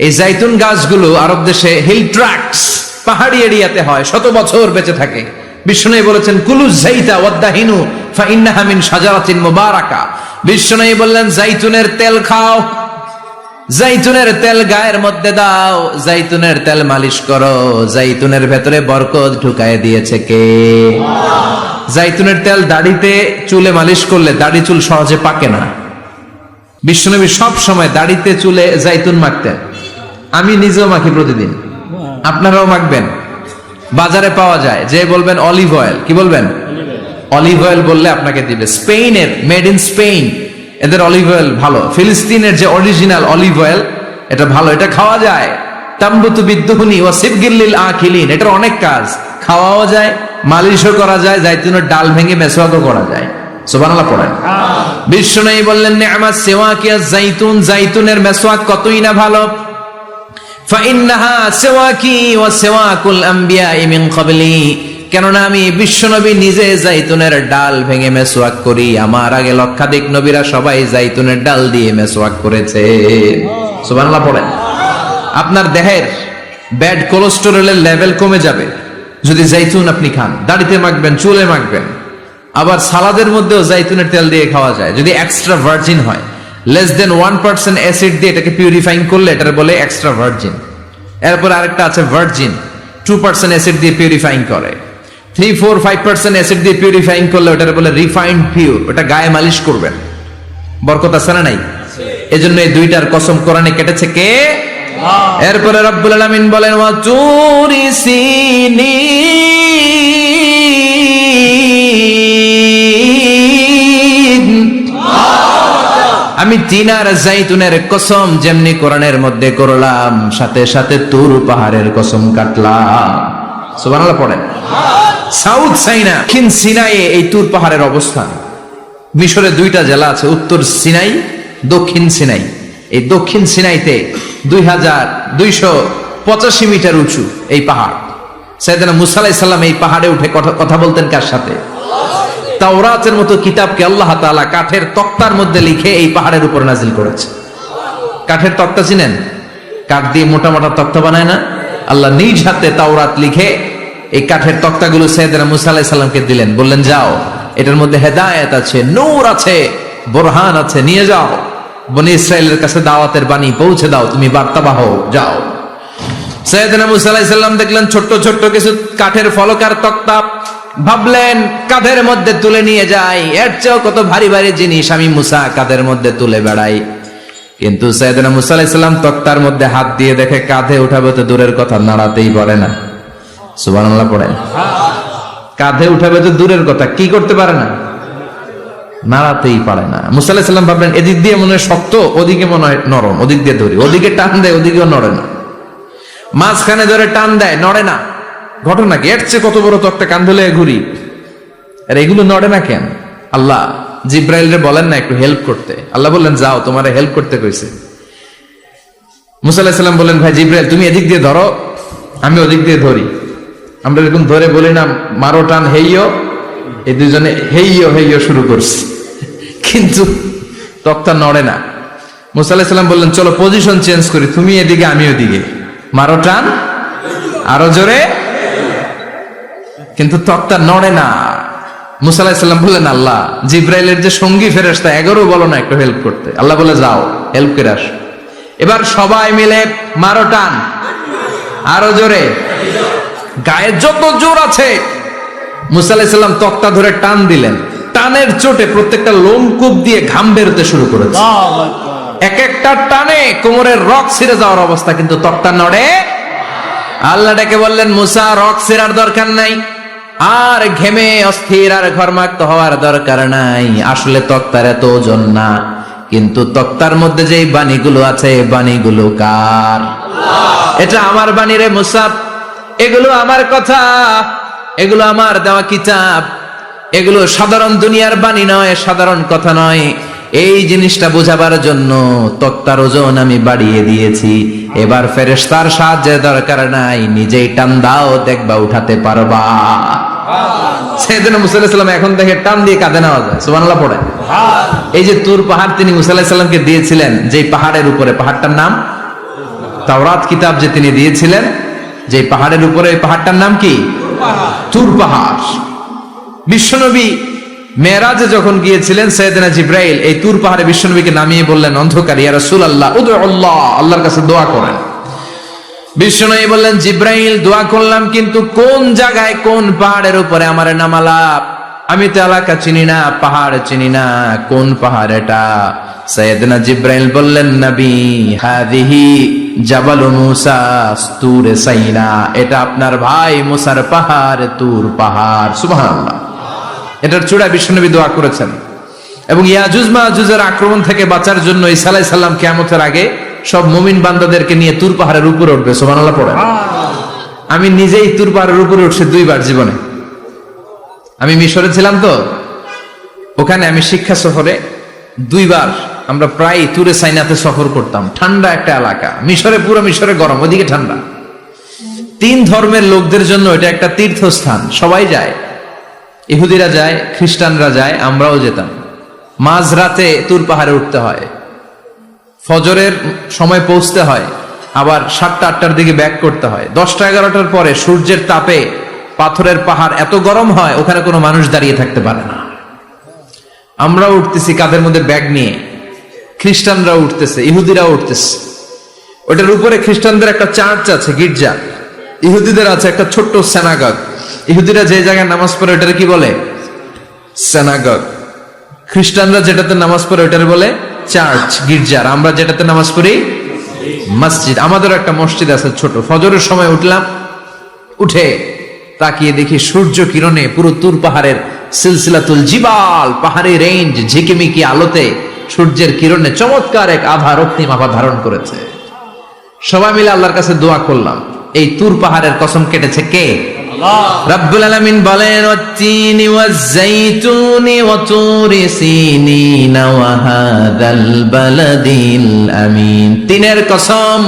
এই জাইতুন গাছগুলো আরব দেশে হিল ট্রাক্টস, পাহাড়ি এরিয়াতে হয়, 100 বছর বেঁচে থাকে। বিষ্ণু বলেছেন, কুলু যাইতা ওয়াদাহিনু ফাইন্নাহা মিন শাজারাতিন মুবারাকা। বিষ্ণু বললেন, জাইতুনের তেল খাও, জাইতুনের তেল গায়ের মধ্যে দাও, জাইতুনের তেল মালিশ করো, জাইতুনের ভেতরে বরকত ঢুকায় দিয়েছে কে? জাইতুনের তেল দাড়িতে, চুলে মালিশ করলে দাড়ি চুল সহজে পাকে না। বিশ্বনবী সব সময় দাড়িতে চুলে জাইতুন মাখতেন। আমি নিজেও মাখি প্রতিদিন, আপনারাও মাখবেন। বাজারে পাওয়া যায়, যে বলবেন অলিভ অয়েল, কি বলবেন? অলিভ অয়েল বললে আপনাকে দিবে। স্পেনের, মেড ইন স্পেন, এদের অলিভ অয়েল ভালো। ফিলিস্তিনের যে অরিজিনাল অলিভ অয়েল, এটা ভালো, এটা খাওয়া যায়। তাম্বুতু বিদ্দুহুনি ওয়া সিবগিল আকিলিন, এটার অনেক কাজ, খাওয়াও যায়, মালিশও করা যায়, জাইতুনের ডাল ভেঙে মেসওয়াকও করা যায়। সুবহানাল্লাহ পড়েন। বিশ্বনবী বললেন, নি'মাস সিওয়াকিয়াজ জাইতুন, জাইতুনের মেসওয়াক কতই না ভালো। ফাইন্নাহা সিওয়াকি ওয়া সিওয়াকুল আমবিয়াই মিন ক্বাবলি, কেননা আমি বিশ্বনবী নিজে জাইতুনের ডাল ভেঙে মেসওয়াক করি, আমার আগে লক্ষাধিক নবীরা সবাই জাইতুনের ডাল দিয়ে মেসওয়াক করেছে। সুবহানাল্লাহ পড়েন। আপনার দেহের ব্যাড কোলেস্টেরলের লেভেল কমে যাবে যদি জাইতুন আপনি খান। দাড়িতে মাখবেন, চুলে মাখবেন, আবার সালাদের মধ্যেও জাইতুনের তেল দিয়ে খাওয়া যায় যদি এক্সট্রা ভার্জিন হয়। লেস দেন 1% অ্যাসিড দিয়ে এটাকে পিউরিফাইং করলে এটার বলে এক্সট্রা ভার্জিন। এরপর আরেকটা আছে ভার্জিন, 2% অ্যাসিড দিয়ে পিউরিফাইং করে। 3-4-5% অ্যাসিড দিয়ে পিউরিফাইং করলে ওটার বলে রিফাইন্ড পিওর। ওটা গায়ে মালিশ করবেন, বরকত আছে না নাই? এজন্য এই দুইটার কসম কোরআনে কেটেছে কে? এরপরে রব্বুল আলামিন বলেন, ওয়া তুরি সিনিন, আমি তিন আর জাইতুনের কসম যেমনি কোরআনের মধ্যে করলাম, সাথে সাথে তুর পাহাড়ের কসম কাটলাম। সুবহানাল্লাহ পড়েন। সাউথ সাইনা, দক্ষিণ সিনাইয়ে এই তুর পাহাড়ের অবস্থান। মিশরে 2টা জেলা আছে, উত্তর সিনাই, দক্ষিণ সিনাই। এই দক্ষিণ সিনাইতে 2285 মিটার উঁচু এই পাহাড়। সাইয়েদনা মুসা আলাইহিস সালাম এই পাহাড়ে উঠে কথা বলতেন কার সাথে? তাওরাতের মতো কিতাবকে আল্লাহ তাআলা কাঠের তক্তার মধ্যে লিখে এই পাহাড়ের উপর নাজিল করেছে। কাঠের তক্তা চিনেন? কাঠ দিয়ে মোটা মোটা তক্তা বানায় না? আল্লাহ নিজ হাতে তাওরাত লিখে এই কাঠের তক্তাগুলো সাইয়েদনা মুসা আলাইহিস সালামকে দিলেন, বললেন যাও, এটার মধ্যে হেদায়েত আছে, নূর আছে, বোরহান আছে, নিয়ে যাও, বনি ইসরাইলের কাছে দাওয়াতের বাণী পৌঁছে দাও, তুমি বার্তাবাহ, যাও। সাইয়েদনা মুসা আলাইহিস সালাম দেখলেন ছোট্ট ছোট্ট কিছু কাঠের ফলকার তক্তা, ভাবলেন কাঁধের মধ্যে তুলে নিয়ে যাই, এর চেয়েও কত ভারী ভারী জিনিস আমি মুসা কাঁধের মধ্যে তুলে বেড়াই। কিন্তু সাইয়েদনা মুসা আলাইহিস সালাম তক্তার মধ্যে হাত দিয়ে দেখে কাঁধে উঠাবে তো দূরের কথা, নাড়াতেই পারে না। সুবহানাল্লাহ পড়েন। কাঁধে উঠাবে তো দূরের কথা, কি করতে পারে না? নাড়াতেই পারে না। মুসা আলাইহিস সালাম ভাবলেন এদিক দিয়ে মনে হয় শক্ত, ওদিকে মনে হয় নরম, ওদিক দিয়ে ধরি, ওদিকে টান দেয়, ওদিকেও নড়ে না, মাঝখানে ধরে টান দেয়, নড়ে না। ঘটনা কি? এর চেয়ে কত বড় তক্তা কান ধরে ঘুরি, আর এগুলো নড়ে না কেন? আল্লাহ জিব্রাইলরে বলেন না একটু হেল্প করতে। আল্লাহ বললেন যাও, তোমারে হেল্প করতে কইছে। মুসা আলাইহিস সালাম বললেন ভাই জিব্রাইল তুমি এদিক দিয়ে ধরো, আমি ওদিক দিয়ে ধরি। আমরা এরকম ধরে বলি না মারো টান হেইয়ো, এই দুজনে হেইয়ো হেইয়ো শুরু করছে, কিন্তু তক্তা নড়ে না। মুসা আলাইহিস সালাম বললেন চলো পজিশন চেঞ্জ করি, তুমি এদিকে আমি ওদিকে, মারো টান আরো জোরে, কিন্তু তক্তা নড়ে না। মুসা আলাইহিস সালাম বললেন আল্লাহ জিব্রাইলের যে সঙ্গী ফেরেশতা 11 বলো না একটু হেল্প করতে। আল্লাহ বলে যাও হেল্প করে আসো। এবার সবাই মিলে মারো টান আরো জোরে, গায়ে যত জোর আছে মুসা আলাইহিস সালাম তক্তা ধরে টান দিলেন। টানের চোটে প্রত্যেকটা লোমকূপ দিয়ে ঘাম বেরোতে শুরু করেছে। এক একটা টানে কোমরের রক ছিঁড়ে যাওয়ার অবস্থা, কিন্তু তক্তা নড়ে। আল্লাহ ডেকে বললেন মুসা রক ছিঁড়ার দরকার নাই, আর ঘেমে অস্থির আর ঘর্মাক্ত হওয়ার দরকার নাই। আসলে তক্তার এত ওজন না, কিন্তু তক্তার মধ্যে যে বাণীগুলো আছে বাণীগুলো কার? এটা আমার বাণী রে মুসা, এগুলো আমার কথা, এগুলো আমার দেওয়া কিতাব, এগুলো সাধারণ দুনিয়ার বাণী নয়, সাধারণ কথা নয়। এই জিনিসটা বোঝাবার জন্য তক্তার ওজন আমি বাড়িয়ে দিয়েছি। এবার ফেরেশতার সাহায্যের দরকার নাই, নিজেই টান দাও দেখবা উঠাতে পারবা। সেদিন মুসা আলাইহিস সালাম এখন থেকে টান দিয়ে কাঁধে নেওয়া যায়, সুবহানাল্লাহ পড়ে। এই যে তুর পাহাড় তিনি মুসা আলাইহিস সালামকে দিয়েছিলেন, যে পাহাড়ের উপরে, পাহাড়টার নাম তাওরাত কিতাব যে তিনি দিয়েছিলেন, যে পাহাড়ের উপরে, পাহাড়টার নাম কি? তুর পাহাড়। বিশ্বনবী মেরাজে যখন গিয়েছিলেন সাইয়েদনা জিব্রাইল এই তুর পাহাড়ে বিশ্বনবীকে নামিয়ে বললেন অন্ধকার, ইয়া রাসূলুল্লাহ উদউল্লাহ, আল্লাহর কাছে দোয়া করেন। বিশ্বনবী বললেন জিব্রাইল দোয়া করলাম, কিন্তু কোন জায়গায় কোন পাহাড়ের উপরে আমারে নামালা? আমি তো এলাকা চিনি না, পাহাড় চিনি না, কোন পাহাড় এটা? সাইয়েদনা জিব্রাইল বললেন নবী হাদিহি জাবাল মুসা তুর সাইনা, এটা আপনার ভাই মুসার পাহাড়, তুর পাহাড়। সুবহানাল্লাহ। এটার চূড়ায় বিশ্বনবী দোয়া করেছেন। এবং ইয়াজুজ মাজুজের আক্রমণ থেকে বাঁচার জন্য ঈসা আলাইহিস সালাম কিয়ামতের আগে সব মুমিন বান্দাদেরকে নিয়ে তুর পাহাড়ের উপরে উঠবে। সুবহানাল্লাহ পড়ে। আমি নিজেই তুর পাহাড়ের উপরে উঠছি 2 বার জীবনে। আমি মিশরে ছিলাম তো, ওখানে আমি শিক্ষা সফরে 2 বার আমরা প্রায় তুরে সাইনাতে সফর করতাম। ঠান্ডা একটা এলাকা, মিশরে পুরো মিশরে গরম, ওদিকে ঠান্ডা। 3 ধর্মের লোকদের জন্য এটা একটা তীর্থস্থান, সবাই যায়, ইহুদিরা যায়, খ্রিস্টানরা যায়, আমরাও যেতাম। মাঝরাতে তুর পাহাড়ে উঠতে হয়, ফজরের সময় পৌঁছতে হয়, আবার 7টা-8টার দিকে ব্যাক করতে হয়। 10টা-11টার পরে সূর্যের তাপে পাথরের পাহাড় এত গরম হয় ওখানে কোনো মানুষ দাঁড়িয়ে থাকতে পারে না। আমরা উঠতেছি কাঁধের মধ্যে ব্যাগ নিয়ে, খ্রিস্টানরা উঠতেছে, ইহুদিরা উঠতেছে। ওটার উপরে খ্রিস্টানদের একটা চার্চ আছে, গির্জা, ইহুদিদের আছে একটা ছোট্ট সিনাগগ। ইহুদিরা যে জায়গায় নামাজ পড়ে ওটারে কি বলে? সিনাগগ। খ্রিস্টানরা যেটাতে নামাজ পড়ে ওটারে বলে চার্চ, গির্জা। আর আমরা যেটাতে নামাজ পড়ি মসজিদ। আমাদের একটা মসজিদ আছে ছোট। ফজরের সময় উঠলাম, উঠে তাকিয়ে দেখি সূর্য কিরণে পুরো তুর পাহাড়ের সিলসিলাতুল জিবাল, পাহাড়ি রেঞ্জ ঝিকিমিকি আলোতে সূর্যের কিরণে চমৎকার এক আভা, রক্তিম আভা ধারণ করেছে। সবাই মিলে আল্লাহর কাছে দোয়া করলাম। এই তুর পাহাড়ের কসম কেটেছে কে? রব্বুল আলামিন বলেন ওয়াত-তিনি ওয়াজ-যাইতুনি ওয়া তুরি সিনিনা ওয়া হাযাল বালাদিল আমিন। তিনের কসম,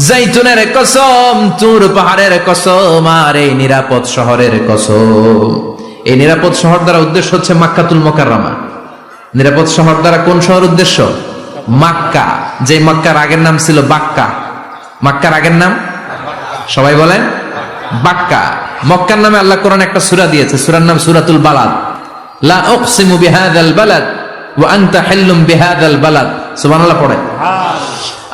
যাইতুনের কসম, তুর পাহাড়ের কসম, আর এই নিরাপদ শহরের কসম। এই নিরাপদ শহর দ্বারা উদ্দেশ্য হচ্ছে মক্কাতুল মুকাররমা। নিরাপদ শহর দ্বারা কোন শহর উদ্দেশ্য? মক্কা। যে মক্কার আগের নাম ছিল বাক্কা। মক্কার আগের নাম সবাই বলেন বাক্কা। মক্কার নামে আল্লাহ কোরআন একটা সূরা দিয়েছে, সূরার নাম সূরাতুল বালাদ। লা উকসিমু বিহাযাল বালাদ ওয়া আনতা হিল্লুম বিহাযাল বালাদ। সুবহানাল্লাহ পড়ে।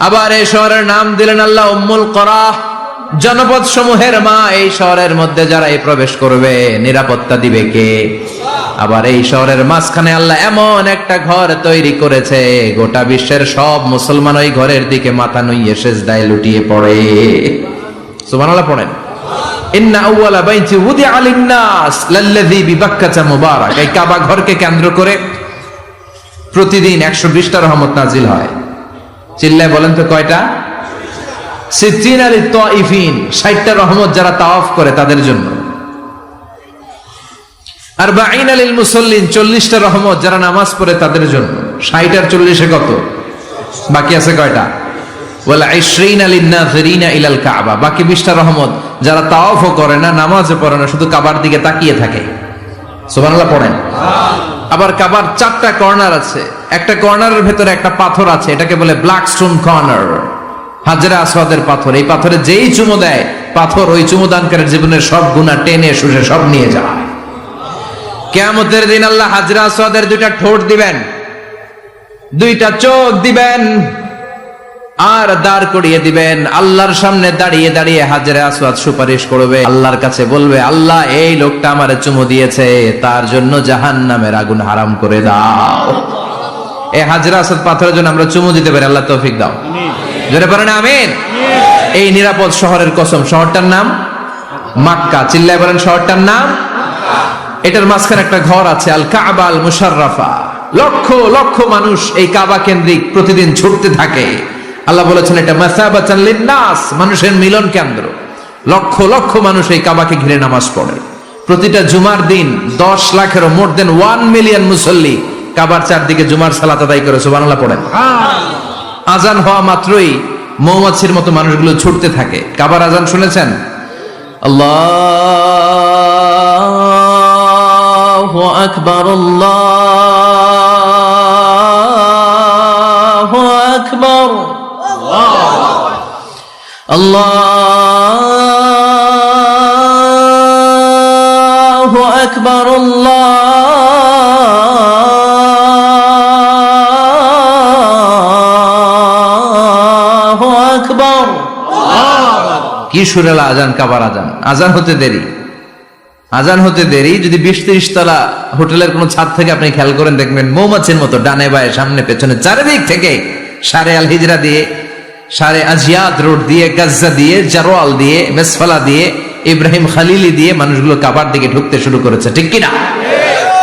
আবার এই শহরের নাম দিলেন আল্লাহ উম্মুল কুরা, জনপদ সমূহের মা। এই শহরের মধ্যে যারা এই প্রবেশ করবে নিরাপত্তা দিবে কে? আবার এই শহরের মাঝখানে আল্লাহ এমন একটা ঘর তৈরি করেছে, গোটা বিশ্বের সব মুসলমান ওই ঘরের দিকে মাথা নুইয়ে সিজদায় লুটিয়ে পড়ে। সুবহানাল্লাহ পড়েন। ইন্না আউওয়ালা বাইতি উদিআ লিন-নাস লাল্লাযী বিবাক্কাতা মুবারাক। এই কাবা ঘরকে কেন্দ্র করে প্রতিদিন 120টা রহমত নাজিল হয়। চিল্লায় বলেন তো কয়টা? 60 লিত-তাইফিন, 60টা রহমত যারা তাওয়াফ করে তাদের জন্য। 40 লিল মুসাল্লিন, 40টা রহমত যারা নামাজ পড়ে তাদের জন্য। 60 আর 40 কত? বাকি আছে কয়টা? ওয়াল 20 লিন নাযিরিনা ইলাল কাবা, বাকি 20টা রহমত যারা তাওয়াফও করে না, নামাজও পড়ে না, শুধু কাবার দিকে তাকিয়ে থাকে। সুবহানাল্লাহ পড়েন। আবার কাবার 4টা কর্নার আছে, একটা কর্নারের ভেতরে একটা পাথর আছে, এটাকে বলে ব্ল্যাক স্টোন কর্নার, হাজরে আসওয়াদের পাথর। এই পাথরে যেই চুমো দেয়, পাথর ওই চুমোদানকারীর জীবনের সব গুনাহ টেনে শুষে সব নিয়ে যায়। কিয়ামতের দিন আল্লাহ হাজরে আসওয়াদের 2টা ঠোঁট দিবেন, 2টা চোখ দিবেন, আর দাঁড় করিয়ে দিবেন। আল্লাহর সামনে দাঁড়িয়ে দাঁড়িয়ে হাজরে আসওয়াদ সুপারিশ করবে, আল্লাহর কাছে বলবে, আল্লাহ এই লোকটা আমারে চুমু দিয়েছে, তার জন্য জাহান্নামের আগুন হারাম করে দাও। এই হাজরে আসওয়াদ পাথরের জন্য আমরা চুমু দিতে পারি, আল্লাহ তৌফিক দাও। জোরে পড়েন আমিন। এই নিরাপদ শহরের কসম, শহরটার নাম মক্কা। চিল্লায় বলেন শহরটার নাম। এটার মাঝখানে একটা ঘর আছে, আল কাবা আল মুশাররাফা। লক্ষ লক্ষ মানুষ এই কাবা কেন্দ্রিক প্রতিদিন ছুটতে থাকে। আল্লাহ বলেছেন এটা মাসাবাতান লিন্নাস, মানুষের মিলন কেন্দ্র। লক্ষ লক্ষ মানুষ এই কাবাকে ঘিরে নামাজ পড়ে। প্রতিটা জুমার দিন 10 লাখেরও মোর দেন 1 মিলিয়ন মুসল্লি কাবার চারদিকে জুমার সালাত আদায় করে। সুবহানাল্লাহ পড়েন। আজান হওয়া মাত্রই মৌমাছির মতো মানুষগুলো ছুটতে থাকে। কাবার আজান শুনেছেন? আল্লাহু আকবার, আল্লাহু আকবার, আল্লাহু আকবার, আল্লাহু আকবার। কি সুরেলা আজান, কাবার আজান। আজান হতে দেরি, আজান হতে দেরি। যদি 20-30 তলা হোটেলের কোন ছাদ থেকে আপনি খেয়াল করেন, দেখবেন মৌমাছির মতো ডানে বায়ে সামনে পেছনে চারিদিক থেকে সারে আল হিজরা দিয়ে, সারে আজিয়াদ রোড দিয়ে, গাজ্জা দিয়ে, জারওয়াল দিয়ে, মেসফালা দিয়ে, ইব্রাহিম খালিলি দিয়ে মানুষগুলো কাবার দিকে ঢুকতে শুরু করেছে, ঠিক কিনা?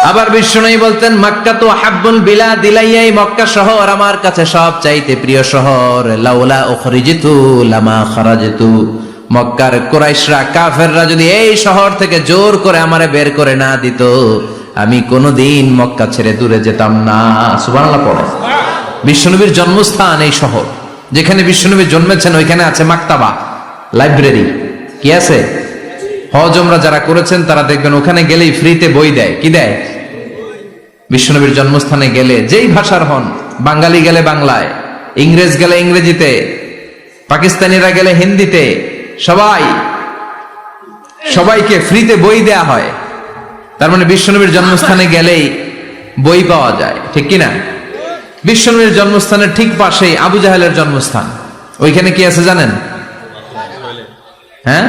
আবার বিশ্বনবী বলতেন, মক্কা তো হাব্বুল বিলাদ ইলাইয়া, মক্কা শহর আমার কাছে সব চাইতে প্রিয় শহর। লাউলা উখরিজিতু লামা খারাজতু, মক্কার কুরাইশরা কাফেররা যদি এই শহর থেকে জোর করে আমারে বের করে না দিত, আমি কোনোদিন মক্কা ছেড়ে দূরে যেতাম না। সুবহানাল্লাহ পড়ে। বিশ্বনবীর জন্মস্থান এই শহর, যেখানে বিশ্বনবী জন্মেছেন ওইখানে আছে মাকতাবা, লাইব্রেরি। কি আছে? হজ ওমরা যারা করেছেন তারা দেখবেন ওখানে গেলেই ফ্রিতে বই দেয়। কি দেয়? বিশ্বনবীর জন্মস্থানে গেলে যেই ভাষার হন, বাঙালি গেলে বাংলায়, ইংরেজ গেলে ইংরেজিতে, পাকিস্তানিরা গেলে হিন্দিতে, সবাইকে ফ্রিতে বই দেয়া হয়। তার মানে বিশ্বনবীর জন্মস্থানে গেলেই বই পাওয়া যায়, ঠিক কিনা? বিশ্বনবীর জন্মস্থানের ঠিক পাশেই আবু জাহেলের জন্মস্থান। ওইখানে কি আছে জানেন? হ্যাঁ,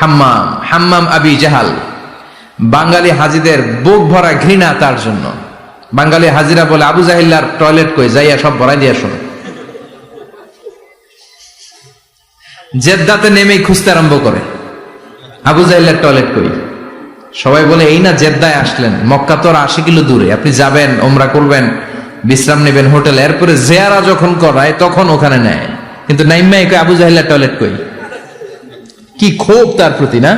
হাম্মাম, হাম্মাম আবি জাহাল। বাঙালি হাজিদের বুক ভরা ঘৃণা তার জন্য। বাঙালি হাজিরা বলে, আবু জাহিল্লার টয়লেট কই, যাইয়া সব ভরাই দিয়ে শোনো। জেদ্দাতে নেমেই খুঁজতে আরম্ভ করে, আবু জাহিল্লার টয়লেট কই। সবাই বলে, এই না জেদ্দায় আসলেন, মক্কা তো 80 কিলো দূরে, আপনি যাবেন, ওমরা করবেন, বিশ্রাম নেবেন হোটেলে, এরপরে জিয়ারা যখন করায় তখন ওখানে নেয়। কিন্তু নাইম্মাই কই আবু জাহিল্লার টয়লেট কই। কি ক্ষোভ তার প্রতি, না?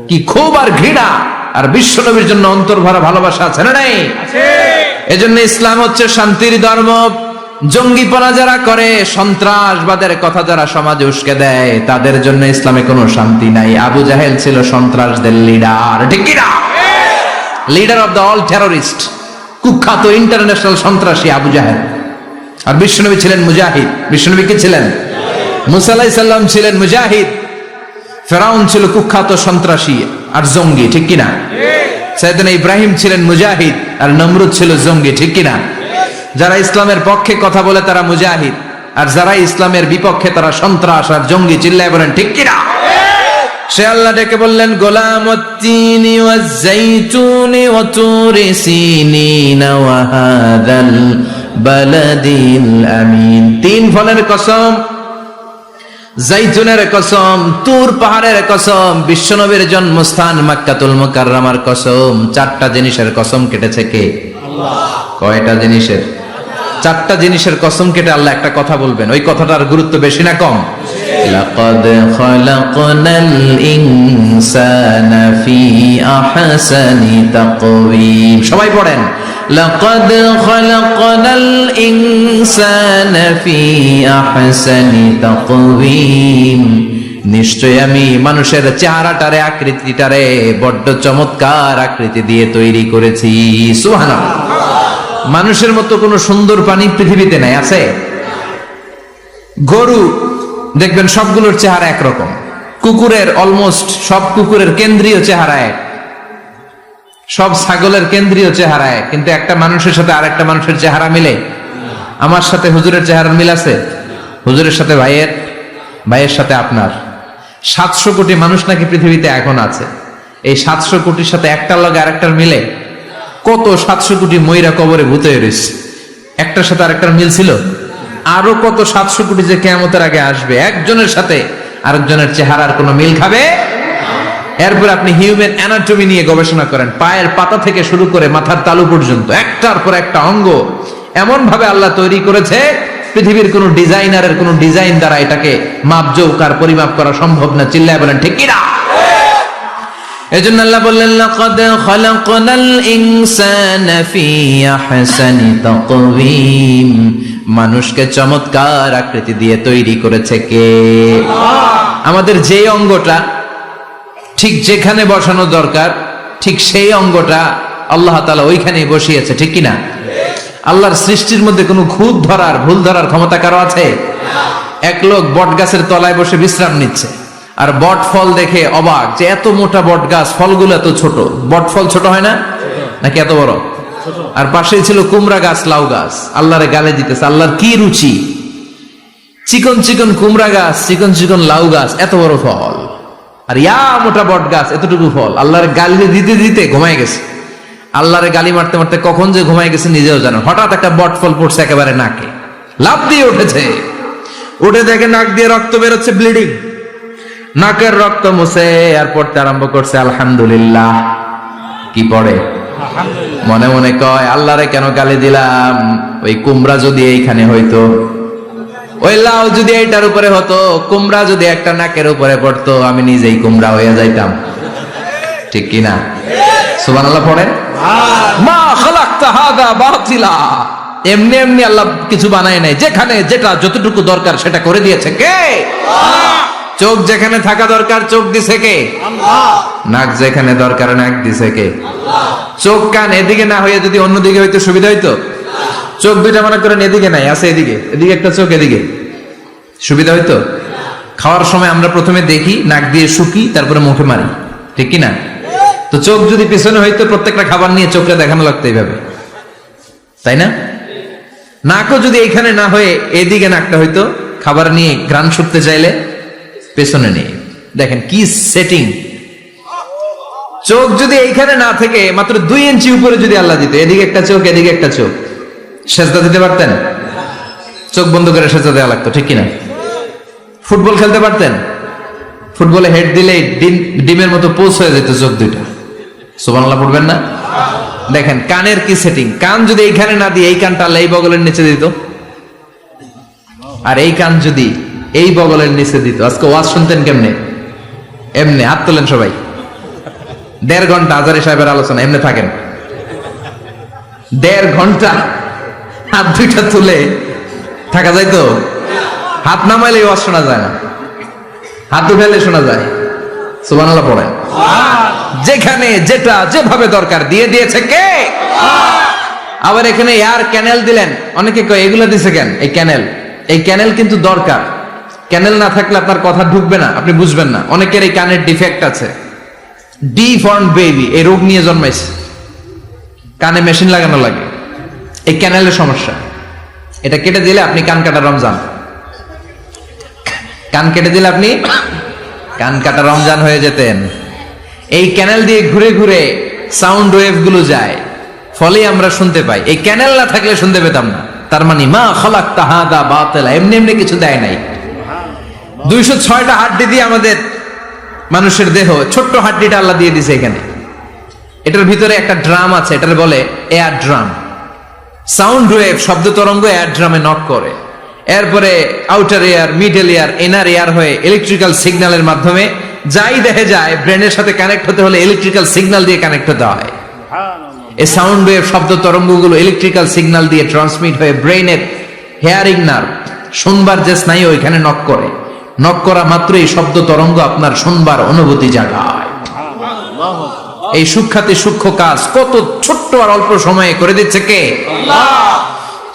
কি ক্ষোভ আর ঘৃণা। আর বিশ্বনবীর জন্য অন্তর ভরা ভালোবাসা আছে না নাই? এজন্য ইসলাম হচ্ছে শান্তির ধর্ম। জঙ্গিপনা যারা করে, সন্ত্রাসবাদের কথা যারা সমাজে উস্কে দেয়, তাদের জন্য ইসলামে কোনো শান্তি নাই। আবু জাহেল ছিল সন্ত্রাসদের লিডার, ঠিক কিনা? Leader of the all terrorist, কুখ্যাত ইন্টারন্যাশনাল সন্ত্রাসী আবু জাহেল। আর বিশ্বনবী ছিলেন মুজাহিদ। বিশ্বনবী কি ছিলেন? মুসা আলাইহিস সালাম ছিলেন মুজাহিদ। ফেরাউন ছিল কুখ্যাত সন্ত্রাসী আর জঙ্গি, ঠিক কিনা? সাইয়েদনা ইব্রাহিম ছিলেন মুজাহিদ আর নমরুদ ছিল জঙ্গি, ঠিক কিনা? যারা ইসলামের পক্ষে কথা বলে তারা মুজাহিদ, আর যারা ইসলামের বিপক্ষে তারা সন্ত্রাস আর জঙ্গি। চিল্লায় বলেন ঠিক কিনা? সে আল্লাহ ডেকে বললেন, গোলামুত্তিনি ওয়াজ-যাইতুনি ওয়া তুরি সিনিন ওয়া হাযাল বালাদিল আমিন। 3 ফলের কসম, জাইতুনের কসম, তুর পাহাড়ের কসম, বিশ্বনবীর জন্মস্থান মক্কাতুল মুকাররমার কসম। 4টা জিনিসের কসম কেটেছে কে? আল্লাহ। কয়টা জিনিসের? চারটা জিনিসের কসম কেটে আল্লাহ একটা কথা বলবেন, ওই কথাটার গুরুত্ব বেশি না কম? লাকাদ খালাকনাল ইনসানা ফি আহসানি তাকওয়িম। সবাই পড়েন, লাকাদ খালাকনাল ইনসানা ফি আহসানি তাকওয়িম। নিশ্চয় আমি মানুষের চেহারাটারে, আকৃতিটারে বড্ড চমৎকার আকৃতি দিয়ে তৈরি করেছি। সুবহানাল্লাহ। মানুষের মতো কোনো সুন্দর প্রাণী পৃথিবীতে নাই, আছে? গরু দেখবেন সবগুলোর চেহারা একরকম, কুকুরের অলমোস্ট সব কুকুরের কেন্দ্রীয় চেহারা এক, সব ছাগলের কেন্দ্রীয় চেহারা এক, কিন্তু একটা মানুষের সাথে আরেকটা মানুষের চেহারা মিলে? আমার সাথে হুজুরের চেহারার মিল আছে? হুজুরের সাথে ভাইয়ের, ভাইয়ের সাথে আপনার। 700 কোটি মানুষ নাকি পৃথিবীতে এখন আছে। এই 700 কোটির সাথে একটার লগে আরেকটার মিলে? কত 700 কোটি ময়রা কবরে ভূত হয়ে রয়েছে, একটার সাথে আরেকটার মিল ছিল? আরো কত 700 কোটি যে কিয়ামতের আগে আসবে, একজনের সাথে আরেকজনের চেহারার কোনো মিল খাবে? এরপর আপনি হিউম্যান অ্যানাটমি নিয়ে গবেষণা করেন, পায়ের পাতা থেকে শুরু করে মাথার তালু পর্যন্ত একটার পর একটা অঙ্গ এমন ভাবে আল্লাহ তৈরি করেছে, পৃথিবীর কোন ডিজাইনারের কোন ডিজাইন দ্বারা এটাকে মাপজোক আর পরিমাপ করা সম্ভব না। চিল্লায় বলেন ঠিক কিনা? এজন্য আল্লাহ বললেন, লাকাদ খালাকনাল ইনসানা ফি আহসানি তাকওয়িম। মানুষকে চমৎকার আকৃতি দিয়ে তৈরি করেছে কে? আমাদের যে অঙ্গটা ঠিক যেখানে বসানো দরকার, ঠিক সেই অঙ্গটা আল্লাহ তাআলা ওইখানেই বসিয়েছে, ঠিক কিনা? আল্লাহর সৃষ্টির মধ্যে কোনো খুঁত ধরার, ভুল ধরার ক্ষমতা কারো আছে? এক লোক বট গাছের তলায় বসে বিশ্রাম নিচ্ছে, আর বট ফল দেখে অবাক যে এত মোটা বট গাছ, ফলগুলো এত ছোট। বট ফল ছোট হয় না নাকি এত বড়? আর পাশেই ছিল কুমড়া গাছ, লাউ গাছ। আল্লাহরে গালে দিতেছে, আল্লাহর কি রুচি! চিকন চিকন কুমড়া গাছ, চিকন চিকন লাউ গাছ, এত বড় ফল, আর ইয়া মোটা বট গাছ, এতটুকু ফল। আল্লাহরে গালি দিতে দিতে ঘুমায় গেছে। আল্লাহরে গালি মারতে মারতে কখন যে ঘুমায় গেছে নিজেও জানো। হঠাৎ একটা বট ফল পড়ছে একেবারে নাকে, লাফ দিয়ে উঠেছে। উঠে দেখে নাক দিয়ে রক্ত বেরোচ্ছে, ব্লিডিং। নাকের রক্ত মুছে আর পড়তে আরম্ভ করছে আলহামদুলিল্লাহ। কি পড়ে? মনে মনে কয়, আল্লাহরে কেন গালি দিলাম? ওই কুমড়া যদি এইখানে হইতো, ওই লাউ যদি এইটার উপরে হতো, কুমড়া যদি একটা নাকের উপরে পড়তো, আমি নিজেই কুমড়া হয়ে যাইতাম। ঠিক কিনা? সুবহানাল্লাহ পড়েন। মা খালাকতা হাযা বাতিলা। এমনি এমনি আল্লাহ কিছু বানায় নাই, যেখানে যেটা যতটুকু দরকার সেটা করে দিয়েছে কে? আল্লাহ। চোখ যেখানে থাকা দরকার চোখ দিছে কে? আল্লাহ। নাক যেখানে দরকার নাক দিছে কে? আল্লাহ। চোখ কান এদিকে না হয়ে যদি অন্যদিকে হইতো সুবিধা হইতো? চোখ দুইটা মনে করেন এদিকে নাই, আছে এদিকে, এদিকে একটা চোখ, এদিকে, সুবিধা হইতো? খাওয়ার সময় আমরা প্রথমে দেখি, নাক দিয়ে শুকি, তারপরে মুখে মারি, ঠিক কিনা? তো চোখ যদি পিছনে হইতো, প্রত্যেকটা খাবার নিয়ে চোখে দেখানো লাগতো এইভাবে, তাই না? নাকও যদি এইখানে না হয়ে এদিকে নাকটা হইতো, খাবার নিয়ে ঘ্রাণ শুকতে চাইলে পেছনে নিয়ে। দেখেন কি সেটিং! চোখ যদি এইখানে না থেকে মাত্র 2 ইঞ্চি উপরে যদি আল্লাহ দিত, এদিকে একটা চোখ এদিকে একটা চোখ, সেজদা দিতে পারতেন? চোখ বন্ধ করে সেজদা দেওয়া লাগতো, ঠিক কিনা? ফুটবল খেলতে পারতেন? ফুটবলে হেড দিলেই ডিমের মতো পোজ হয়ে যেত চোখ দুইটা। সুবহানাল্লাহ পড়বেন না? দেখেন কানের কি সেটিং! কান যদি এইখানে না দিয়ে এই কানটা আল্লাহ এই বগলের নিচে দিত, আর এই কান যদি এই বগলের নিচে দিত, আজকে ওয়াজ শুনতেন কেমনে? এমনি। হাত তোলেন সবাই। 1.5 ঘন্টা আজারি সাহেবের আলোচনা এমনি থাকেন, 1.5 ঘন্টা হাত দুইটা তুলে থাকা যায় তো? হাত নামাইলে ওয়াজ শোনা যায় না, হাত উঠাইলে শোনা যায়। সুবহানাল্লাহ পড়েন। যেখানে যেটা যেভাবে দরকার দিয়ে দিয়েছে কে? আবার এখানে এয়ার ক্যানেল দিলেন। অনেকে কয় এগুলো দিছে কেন? এই ক্যানেল কিন্তু দরকার। ক্যানেল না থাকলে আপনার কথা ঢুকবে না, আপনি বুঝবেন না। অনেকের এই কানের ডিফেক্ট আছে, ডিফর্ম বেবি, এই রোগ নিয়ে জন্মাইছে, কানে মেশিন লাগানো লাগে, এই ক্যানেলের সমস্যা। এটা কেটে দিলে আপনি কান কাটা রমজান, কান কেটে দিলে আপনি কান কাটা রমজান হয়ে যেতেন। এই ক্যানেল দিয়ে ঘুরে ঘুরে সাউন্ড ওয়েভ গুলো যায়, ফলে আমরা শুনতে পাই। এই ক্যানেল না থাকলে শুনতে পেতাম না। তার মানে মা খালাকতা হাযা বাতিলা, এমনি এমনি কিছু দেয় নাই। 206টা হাড্ডি দিয়ে আমাদের মানুষের দেহ, ছোট্ট হাড্ডিটা আল্লাহ দিয়ে দিছে এখানে। এটার ভিতরে একটা ড্রাম আছে, এটার বলে এয়ার ড্রাম। সাউন্ড ওয়েভ শব্দ তরঙ্গ এয়ার ড্রামে নক করে, এরপরে outer air, middle air, inner air হয়ে ইলেকট্রিক্যাল সিগন্যালের মাধ্যমে যাই দেখে যায়, ব্রেনের সাথে কানেক্ট হতে হলে ইলেকট্রিক্যাল সিগন্যাল দিয়ে কানেক্ট হতে হয়। এই সাউন্ড ওয়েভ শব্দ তরঙ্গগুলো ইলেকট্রিক্যাল সিগন্যাল দিয়ে ট্রান্সমিট হয়ে ব্রেনের হেয়ারিং নার্ভ, শুনবার যে স্নায়ু, ওইখানে নক করে। নক করা মাত্রই শব্দ তরঙ্গ আপনার শুনবার অনুভূতি জাগায়। এই সূক্ষ্মাতি সূক্ষ্ম কাজ কত ছোট্ট আর অল্প সময়ে করে দিচ্ছে কে?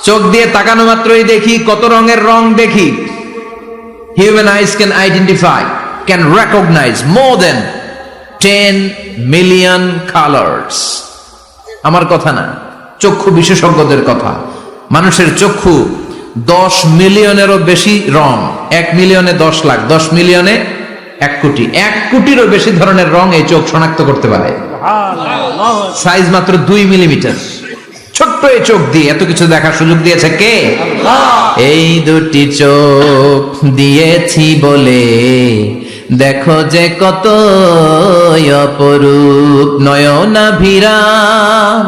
চোখ দিয়ে তাকানো মাত্রই দেখি কত রঙের রং দেখি। Human eyes can identify, can recognize more than 10 million colours. আমার কথা না, চক্ষু বিশেষজ্ঞদের কথা। মানুষের চক্ষু 10 মিলিয়নেরও বেশি রং, 1 মিলিয়নে 10 লাখ, 10 মিলিয়নে 1 কোটি, 1 কোটিরও বেশি ধরনের রং এই চোখ শনাক্ত করতে পারে। সাইজ মাত্র 2 মিলিমিটার। ছোট্ট এই চোখ দিয়ে এত কিছু দেখার সুযোগ দিয়েছে কে? এই দুটি চোখ দিয়েছি বলে দেখো যে কত অপরূপ নয়নাভিরাম,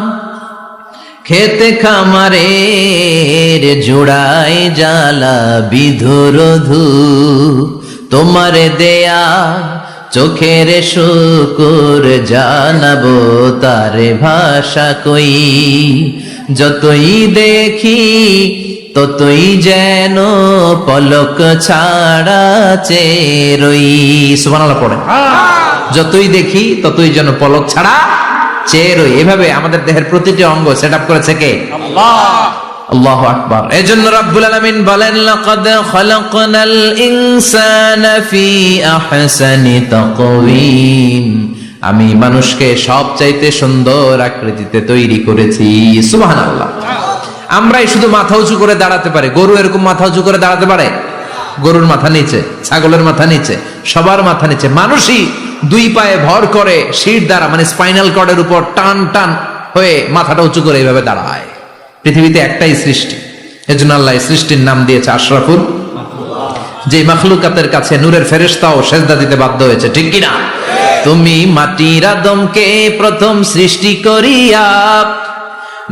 খেতে খামারের জোড়ায় জ্বালা বিধুর ধূপ, তোমারে দেয়া চোখের শুকুর জানাবো তারে ভাষা কই, যতই দেখি ততই যেন পলক ছাড়া চেরই। সুবহানাল্লাহ পড়ে। যতই দেখি ততই যেন পলক ছাড়া চেরই। এভাবে আমাদের দেহের প্রতিটি অঙ্গ সেটআপ করেছে কে? আল্লাহ। আল্লাহু আকবার। এজন্য রব্বুল আলামিন বলেন, লাকাদ খালাকনাল ইনসানা ফি আহসানি তাকওয়িম, আমি মানুষকে সবচাইতে সুন্দর আকৃতিতে তৈরি করেছি। সুবহানাল্লাহ। আমরাই শুধু মাথা উঁচু করে দাঁড়াতে পারি, গরু এরকম মাথা উঁচু করে দাঁড়াতে পারে? গরুর মাথা নিচে, ছাগলের মাথা নিচে, সবার মাথা নিচে। মানুষই 2 পায়ে ভর করে শির দ্বারা, মানে স্পাইনাল কর্ডের উপর টান টান হয়ে মাথাটা উঁচু করে এইভাবে দাঁড়ায়। পৃথিবীতে একটাই সৃষ্টি, এজন্য আল্লাহ সৃষ্টির নাম দিয়েছে আশরাফুল, যে মাখলুকাতের কাছে নূরের ফেরেশতাও সেজদা দিতে বাধ্য হয়েছে। ঠিক কিনা? তুমি মাটির আদমকে প্রথম সৃষ্টি করিয়া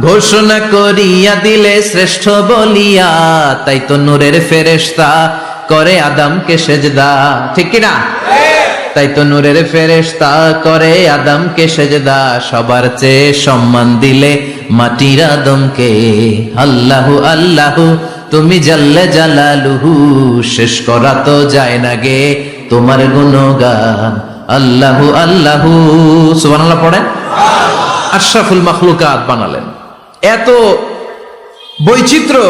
ঘোষণা করিয়া দিলে শ্রেষ্ঠ বলিয়া, তাই তো নূরের ফেরেশতা করে আদমকে সেজদা। ঠিক কিনা? তাই তো নূরের ফেরেশতা করে আদমকে সেজদা, সবার চেয়ে সম্মান দিলে মাটির আদমকে। আল্লাহু আল্লাহু তুমি জাল্লে জালালুহু, শেষ করা তো যায় না গে তোমার গুণগান। আল্লাহু আল্লাহু। সুবহানাল্লাহ পড়েন। আশরাফুল মাখলুকাত বানালেন। এত বৈচিত্র্য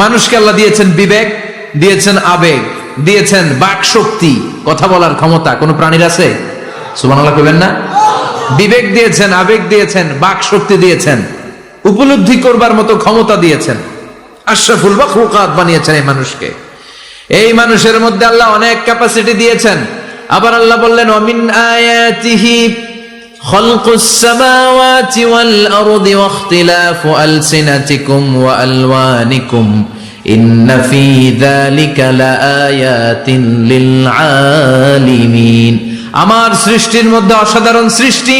মানুষকে আল্লাহ দিয়েছেন, বিবেক দিয়েছেন, আবেগ দিয়েছেন, বাক শক্তি, কথা বলার ক্ষমতা। কোন প্রাণীর আছে? সুবহানাল্লাহ কইবেন না? বিবেক দিয়েছেন, আবেগ দিয়েছেন, বাক শক্তি দিয়েছেন, উপলব্ধি করবার মতো ক্ষমতা দিয়েছেন। আশরাফুল মাখলুকাত বানিয়েছেন এই মানুষকে। এই মানুষের মধ্যে আল্লাহ অনেক ক্যাপাসিটি দিয়েছেন। আবার আল্লাহ বললেন, ওয়ামিন আয়াতিহি খালকুস সামাওয়াতি ওয়াল আরদি ওয়াখতিলাফু আলসিনাতিকুম ওয়া আলওয়ানিকুম ইন্না ফি যালিকা লাআয়াতিন লিল আলিমিন। আমার সৃষ্টির মধ্যে অসাধারণ সৃষ্টি,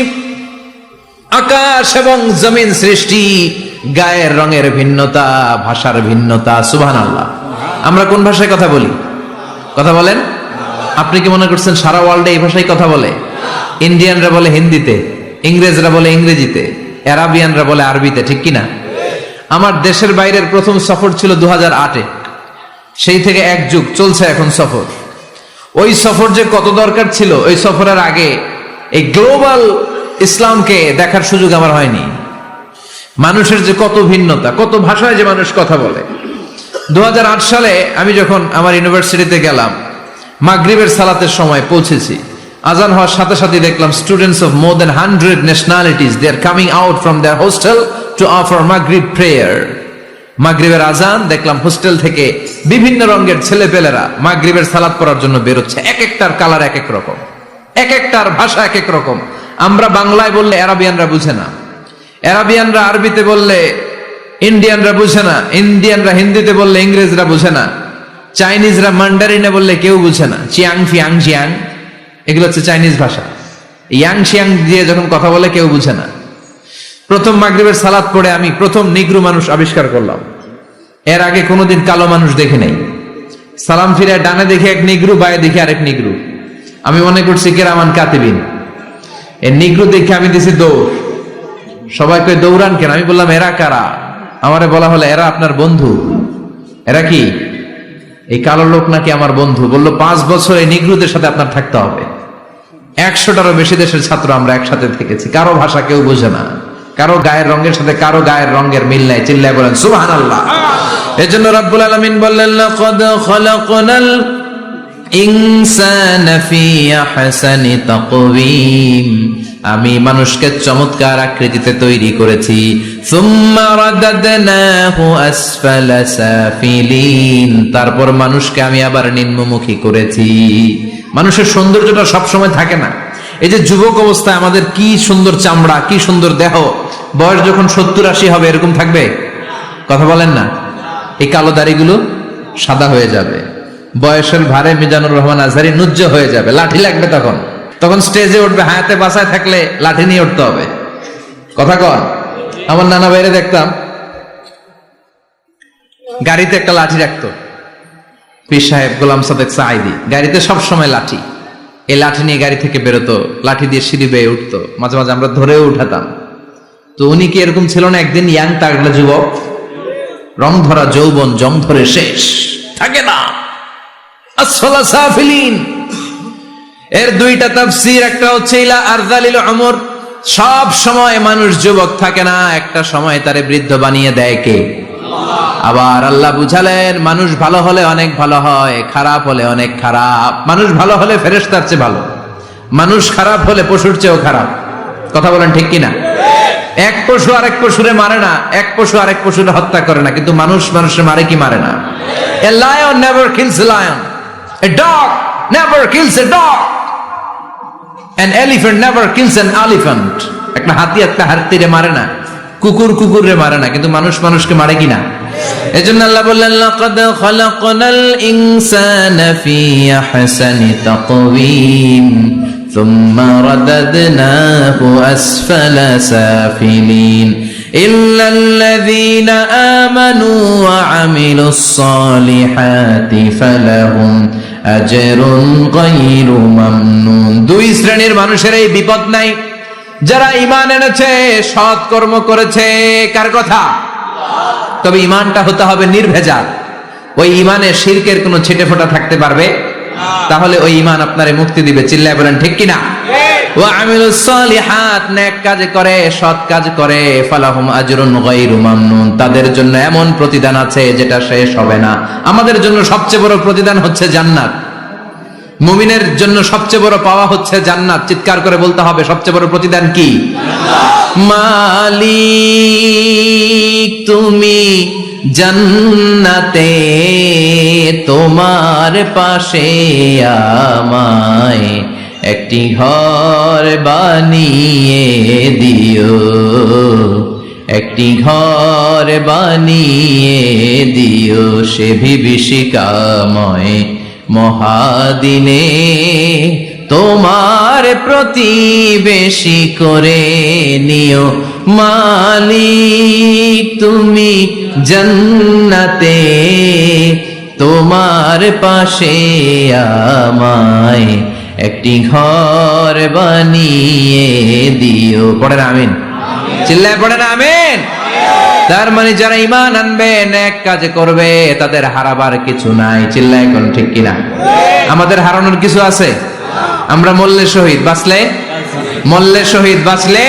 আকাশ এবং জমিন সৃষ্টি, গায়ের রঙের ভিন্নতা, ভাষার ভিন্নতা। সুবহানাল্লাহ। আমরা কোন ভাষায় কথা বলি? কথা বলেন? আপনি কি মনে করছেন সারা ওয়ার্ল্ডে এই ভাষায় কথা বলে? ইন্ডিয়ানরা বলে হিন্দিতে, ইংরেজরা বলে ইংরেজিতে, আরাবিয়ানরা বলে আরবিতে। ঠিক কিনা? আমার দেশের বাইরের প্রথম সফর ছিল 2008-এ। সেই থেকে এক যুগ চলছে এখন সফর। ওই সফর যে কত দরকার ছিল, ওই সফরের আগে এই গ্লোবাল ইসলামকে দেখার সুযোগ আমার হয়নি। মানুষের যে কত ভিন্নতা, কত ভাষায় যে মানুষ কথা বলে। 2008 সালে আমি যখন আমার ইউনিভার্সিটিতে গেলাম, মাগরিবের সালাতের সময় পৌঁছেছি। আজান হওয়ার সাথে সাথে দেখলাম students of more than 100 nationalities, they are coming out from their hostel to offer মাগরিব প্রেয়ার। মাগরিবের আজান দেখলাম হোস্টেল থেকে বিভিন্ন রঙের ছেলেপেলেরা মাগরিবের সালাত পড়ার জন্য বেরোচ্ছে। এক একটার কালার এক এক রকম, এক একটার ভাষা এক এক রকম। আমরা বাংলায় বললে আরাবিয়ানরা বুঝে না, আরাবিয়ানরা আরবিতে বললে ইন্ডিয়ানরা বুঝে না, ইন্ডিয়ানরা হিন্দিতে বললে ইংরেজরা বুঝে না, চাইনিজরা মান্ডারিনে বললে কেউ বুঝে না। চিয়াং ফিয়াং জিয়াং, এগুলো হচ্ছে চাইনিজ ভাষা। ইয়াং শিয়াং দিয়ে যখন কথা বলে কেউ বুঝে না। প্রথম মাগরিবের সালাত পড়ে আমি প্রথম নিগ্রু মানুষ আবিষ্কার করলাম। এর আগে কোনোদিন কালো মানুষ দেখি নাই। সালাম ফিরে ডানে দেখি এক নিগ্রু, বায়ে দেখি আরেক নিগ্রু। আমি মনে করছি কেরামান কাতিবিন। এই নিগ্রু দেখে আমি দিছি দৌড়। সবাই কই দৌড়ান কেন? আমি বললাম এরা কারা? আমারে বলা হলো এরা আপনার বন্ধু। এরা কি? এই কালো লোক নাকি আমার বন্ধু। বললো 5 বছর এই নিগ্রুদের সাথে আপনার থাকতে হবে। 100টারও বেশি দেশের ছাত্র আমরা একসাথে থেকেছি। কারো ভাষা কেউ বোঝে না, কারো গায়ের রঙের সাথে কারো গায়ের রঙের মিল নাই। চিল্লায় বলেন সুবহানাল্লাহ। এজন্য রব্বুল আলামিন বললেন লাকাদ খালাকনাল ইনসানা ফি আহসানি তাকওয়িম, আমি মানুষকে চমৎকার আকৃতিতে তৈরি করেছি। সুম্মা রাদাদনাহু আসফালা সাফিলিন, তারপর মানুষকে আমি আবার নিম্নমুখী করেছি। মানুষের সৌন্দর্যটা সবসময় থাকে না। এই যে যুবক অবস্থায় আমাদের কি সুন্দর চামড়া, কি সুন্দর দেহ, বয়স যখন 70-80 হবে এরকম থাকবে? কথা বলেন না। এই কালো দাড়িগুলো সাদা হয়ে যাবে, বয়সের ভারে মিজানুর রহমান আজহারি নুজ্জ হয়ে যাবে, লাঠি লাগবে। তখন স্টেজে উঠবে, হায়াতে বাসায় থাকলে লাঠি নিয়ে উঠতে হবে। কথা কন। আমার নানা ভাইরে দেখতাম গাড়িতে একটা লাঠি রাখতো। পীর সাহেব গোলাম সাদেক সাঈদী গাড়িতে সবসময় লাঠি। এই লাঠি নিয়ে গাড়ি থেকে বেরোতো, লাঠি দিয়ে সিঁড়ি বেয়ে উঠতো, মাঝে মাঝে আমরা ধরেও উঠাতাম। তো উনি কি এরকম ছিল না? একদিন ইয়াং তাগড়া যুবক, রং ধরা যৌবন, জং ধরে শেষ থাকে না। আসফালা সাফিলিন এর 2টা তাফসীর। একটা হচ্ছে ইলা আরযালিল উমর, সব সময় মানুষ যুবক থাকে না, একটা সময় তারে বৃদ্ধ বানিয়ে দেয় কে? আবার আল্লাহ বুঝালেন মানুষ ভালো হলে অনেক ভালো হয়, খারাপ হলে অনেক খারাপ। মানুষ ভালো হলে ফেরেশতার চেয়ে ভালো, মানুষ খারাপ হলে পশুর চেয়েও খারাপ। কথা বলেন ঠিক কিনা? এক পশু আরেক পশুরে মারে না, এক পশু আরেক পশুরে হত্যা করে না, কিন্তু মানুষ মানুষের মারে কি মারে না? A lion never kills a lion, a dog never kills a dog, an elephant never kills an elephant. একটা হাতি একটা হাতিরে মারে না, কুকুর কুকুরে মারে না, কিন্তু মানুষ মানুষকে মারে কিনা? এজন্য আল্লাহ বললেন লাকাদ খালাকনাল ইনসানা ফি আহসানি তাকওয়িম সুম্মা রাদাদনাহু আসফালা সাফিলিন ইল্লাল্লাযীনা আমানু ওয়া আমিলুস সালিহাতি ফালাহুম আজরুন গায়রু মামনুন। 2 শ্রেণীর মানুষের এই বিপদ নাই, যারা ঈমান এনেছে, সৎ কর্ম করেছে। কার কথা? তবে ঈমানটা হতে হবে নির্ভেজাল। ওই ঈমানে শিরকের কোনো ছিটেফোঁটা থাকতে পারবে? তাহলে ওই ঈমান আপনারে মুক্তি দিবে। চিল্লায় বলেন ঠিক কিনা? ওয়া আমিলুস সালিহাত, নেক কাজ করে, সৎ কাজ করে, ফালাহুম আজরুন গায়রু মামনুন, তাদের জন্য এমন প্রতিদান আছে যেটা শেষ হবে না। আমাদের জন্য সবচেয়ে বড় প্রতিদান হচ্ছে জান্নাত। মুমিনের জন্য সবচেয়ে বড় পাওয়া হচ্ছে জান্নাত। চিৎকার করে বলতে হবে সবচেয়ে বড় প্রতিদান কি? মালিক তুমি জান্নাতে, তোমার পাশে আমায় একটি ঘর বানিয়ে দিও, একটি ঘর বানিয়ে দিও সে বিভীষিকাময় মহাদিনে, তোমার প্রতিবেশী করে নিও। মালিক তুমি জান্নাতে, তোমার পাশে আমায় একটি ঘর বানিয়ে দিও। পড়েন আমিন। চিল্লায় পড়েন আমিন। তার মানে যারা ঈমান আনবে, নেক কাজ করবে, তাদের হারাবার কিছু নাই। চিল্লায় কোন ঠিক কিনা? আমাদের হারানোর কিছু আছে? আমরা মল্লে শহীদ, বাঁচলে মল্লে শহীদ, বাঁচলে।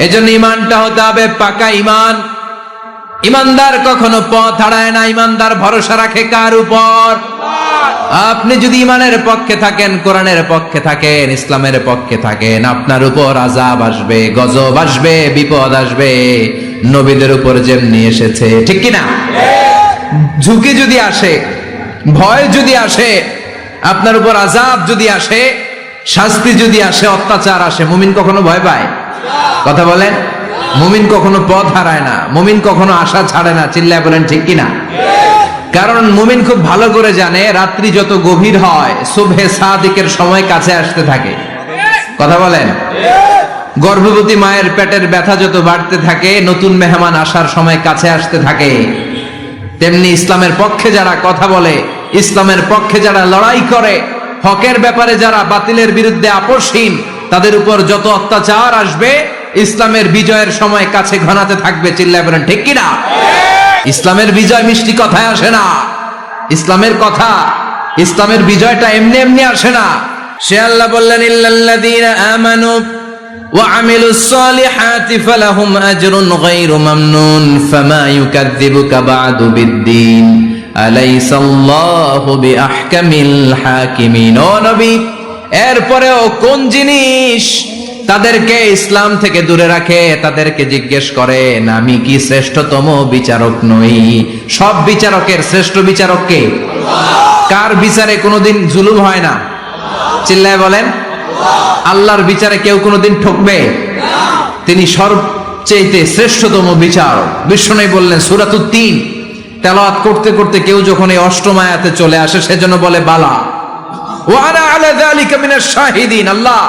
এজন্য ঈমানটা হতে হবে পাকা ঈমান। ঈমানদার কখনো পথ হারায় না। ঈমানদার ভরসা রাখে কার উপর? আপনি যদি ঈমানের পক্ষে থাকেন, কোরআনের পক্ষে থাকেন, ইসলামের পক্ষে থাকেন, আপনার উপর আযাব আসবে, গজব আসবে, বিপদ আসবে, নবীদের উপর যেমনি এসেছে। ঠিক কিনা? ঝুঁকি যদি আসে, ভয় যদি আসে, আপনার উপর আযাব যদি আসে, শাস্তি যদি আসে, অত্যাচার আসে, মুমিন কখনো ভয় পায়? কথা বলেন। মুমিন কখনো পথ হারায় না, মুমিন কখনো আশা ছাড়ে না। চিল্লায় বলেন ঠিক কিনা? কারণ মুমিন খুব ভালো করে জানে রাত্রি যত গভীর হয়, সুবহে সাদিকের সময় কাছে আসতে থাকে। কথা বলেন। গর্ভবতী মায়ের পেটের ব্যথা যত বাড়তে থাকে, নতুন মেহমান আসার সময় কাছে আসতে থাকে, তেমনি ইসলামের পক্ষে যারা কথা বলে, ইসলামের পক্ষে যারা লড়াই করে, হকের ব্যাপারে যারা বাতিলের বিরুদ্ধে আপোষহীন, তাদের উপর যত অত্যাচার আসবে ইসলামের বিজয়ের সময় কাছে ঘনাতে থাকবে। চিল্লায় বলেন ঠিক কিনা? ইসলামের বিজয় মিষ্টি কথায় আসে না। ইসলামের কথা, ইসলামের বিজয়টা এমনি এমনি আসে না। সে আল্লাহ বললেন, ইল্লাল্লাযীনা আমানু ওয়া আমিলুস সালিহাতি ফালাহুম আজরুন গায়রু মামনুন ফামা ইউকাযযিবুকা বা'দু বিদ্দীন আলাইসাল্লাহু বিআহকামিল হাকিমিন। ও নবী, এরপরেও কোন জিনিস তাদেরকে ইসলাম থেকে দূরে রাখে? তাদেরকে জিজ্ঞেস করেন, আমি কি শ্রেষ্ঠতম বিচারক নই? সব বিচারকের শ্রেষ্ঠ বিচারক কে? কার বিচারে কোনোদিন জুলুম হয় না? চিল্লায় বলেন। আল্লাহর বিচারে কেউ কোনোদিন ঠকবে? তিনি সবচেয়ে শ্রেষ্ঠতম বিচারক। বিশ্বনবী বললেন, সূরাতুত তিন তেলাওয়াত করতে করতে কেউ যখন এই অষ্টম আয়াতে চলে আসে, সেজন্য বলে বালা ওয়া আনা আলা যালিকা মিনাশ শাহিদিন। আল্লাহ,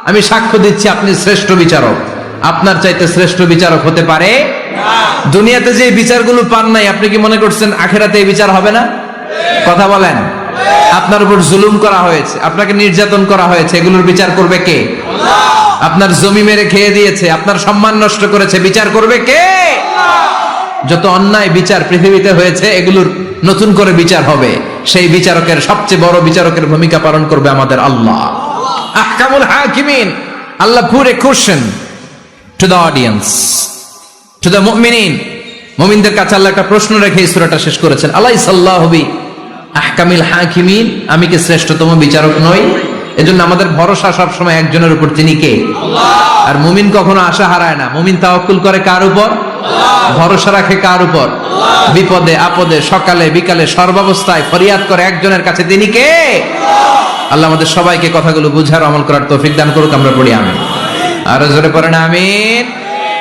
আমি সাক্ষ্য দিচ্ছি আপনি শ্রেষ্ঠ বিচারক। আপনার চাইতে শ্রেষ্ঠ বিচারক হতে পারে না। দুনিয়াতে যে বিচারগুলো পান নাই, আপনি কি মনে করছেন আখিরাতে এই বিচার হবে না? কথা বলেন। আপনার উপর জুলুম করা হয়েছে, আপনাকে নির্যাতন করা হয়েছে, এগুলোর বিচার করবে কে? আল্লাহ। আপনার জমি মেরে খেয়ে দিয়েছে, আপনার সম্মান নষ্ট করেছে, বিচার করবে কে? আল্লাহ। যত অন্যায় বিচার পৃথিবীতে হয়েছে, এগুলোর নতুন করে বিচার হবে। সেই বিচারকের, সবচেয়ে বড় বিচারকের ভূমিকা পালন করবে আমাদের আল্লাহ। আহকামুল হাকিমিন। আল্লাহ put a question to the audience, to the মুমিনিন। মুমিনদের কাছে আল্লাহ একটা প্রশ্ন রেখে এই সূরাটা শেষ করেছেন। আলাইসাল্লাহু বি আহকামিল হাকিমিন, আমি কি শ্রেষ্ঠতম বিচারক নই? এজন্য আমাদের ভরসা সব সময় একজনের উপর, তিনি কে? আল্লাহ। আর মুমিন কখনো আশা হারায় না। মুমিন তাওয়াক্কুল করে কার উপর? আল্লাহ। ভরসা রাখে কার উপর? আল্লাহ। বিপদে আপদে, সকালে বিকালে, সর্বাবস্থায় ফরিয়াদ করে একজনের কাছে, তিনি কে? আল্লাহ। আল্লাহ আমাদের সবাইকে কথাগুলো বুঝার, আমল করার তৌফিক দান করুক। আমরা পড়ি আমিন। আরো জোরে পড়েন আমিন।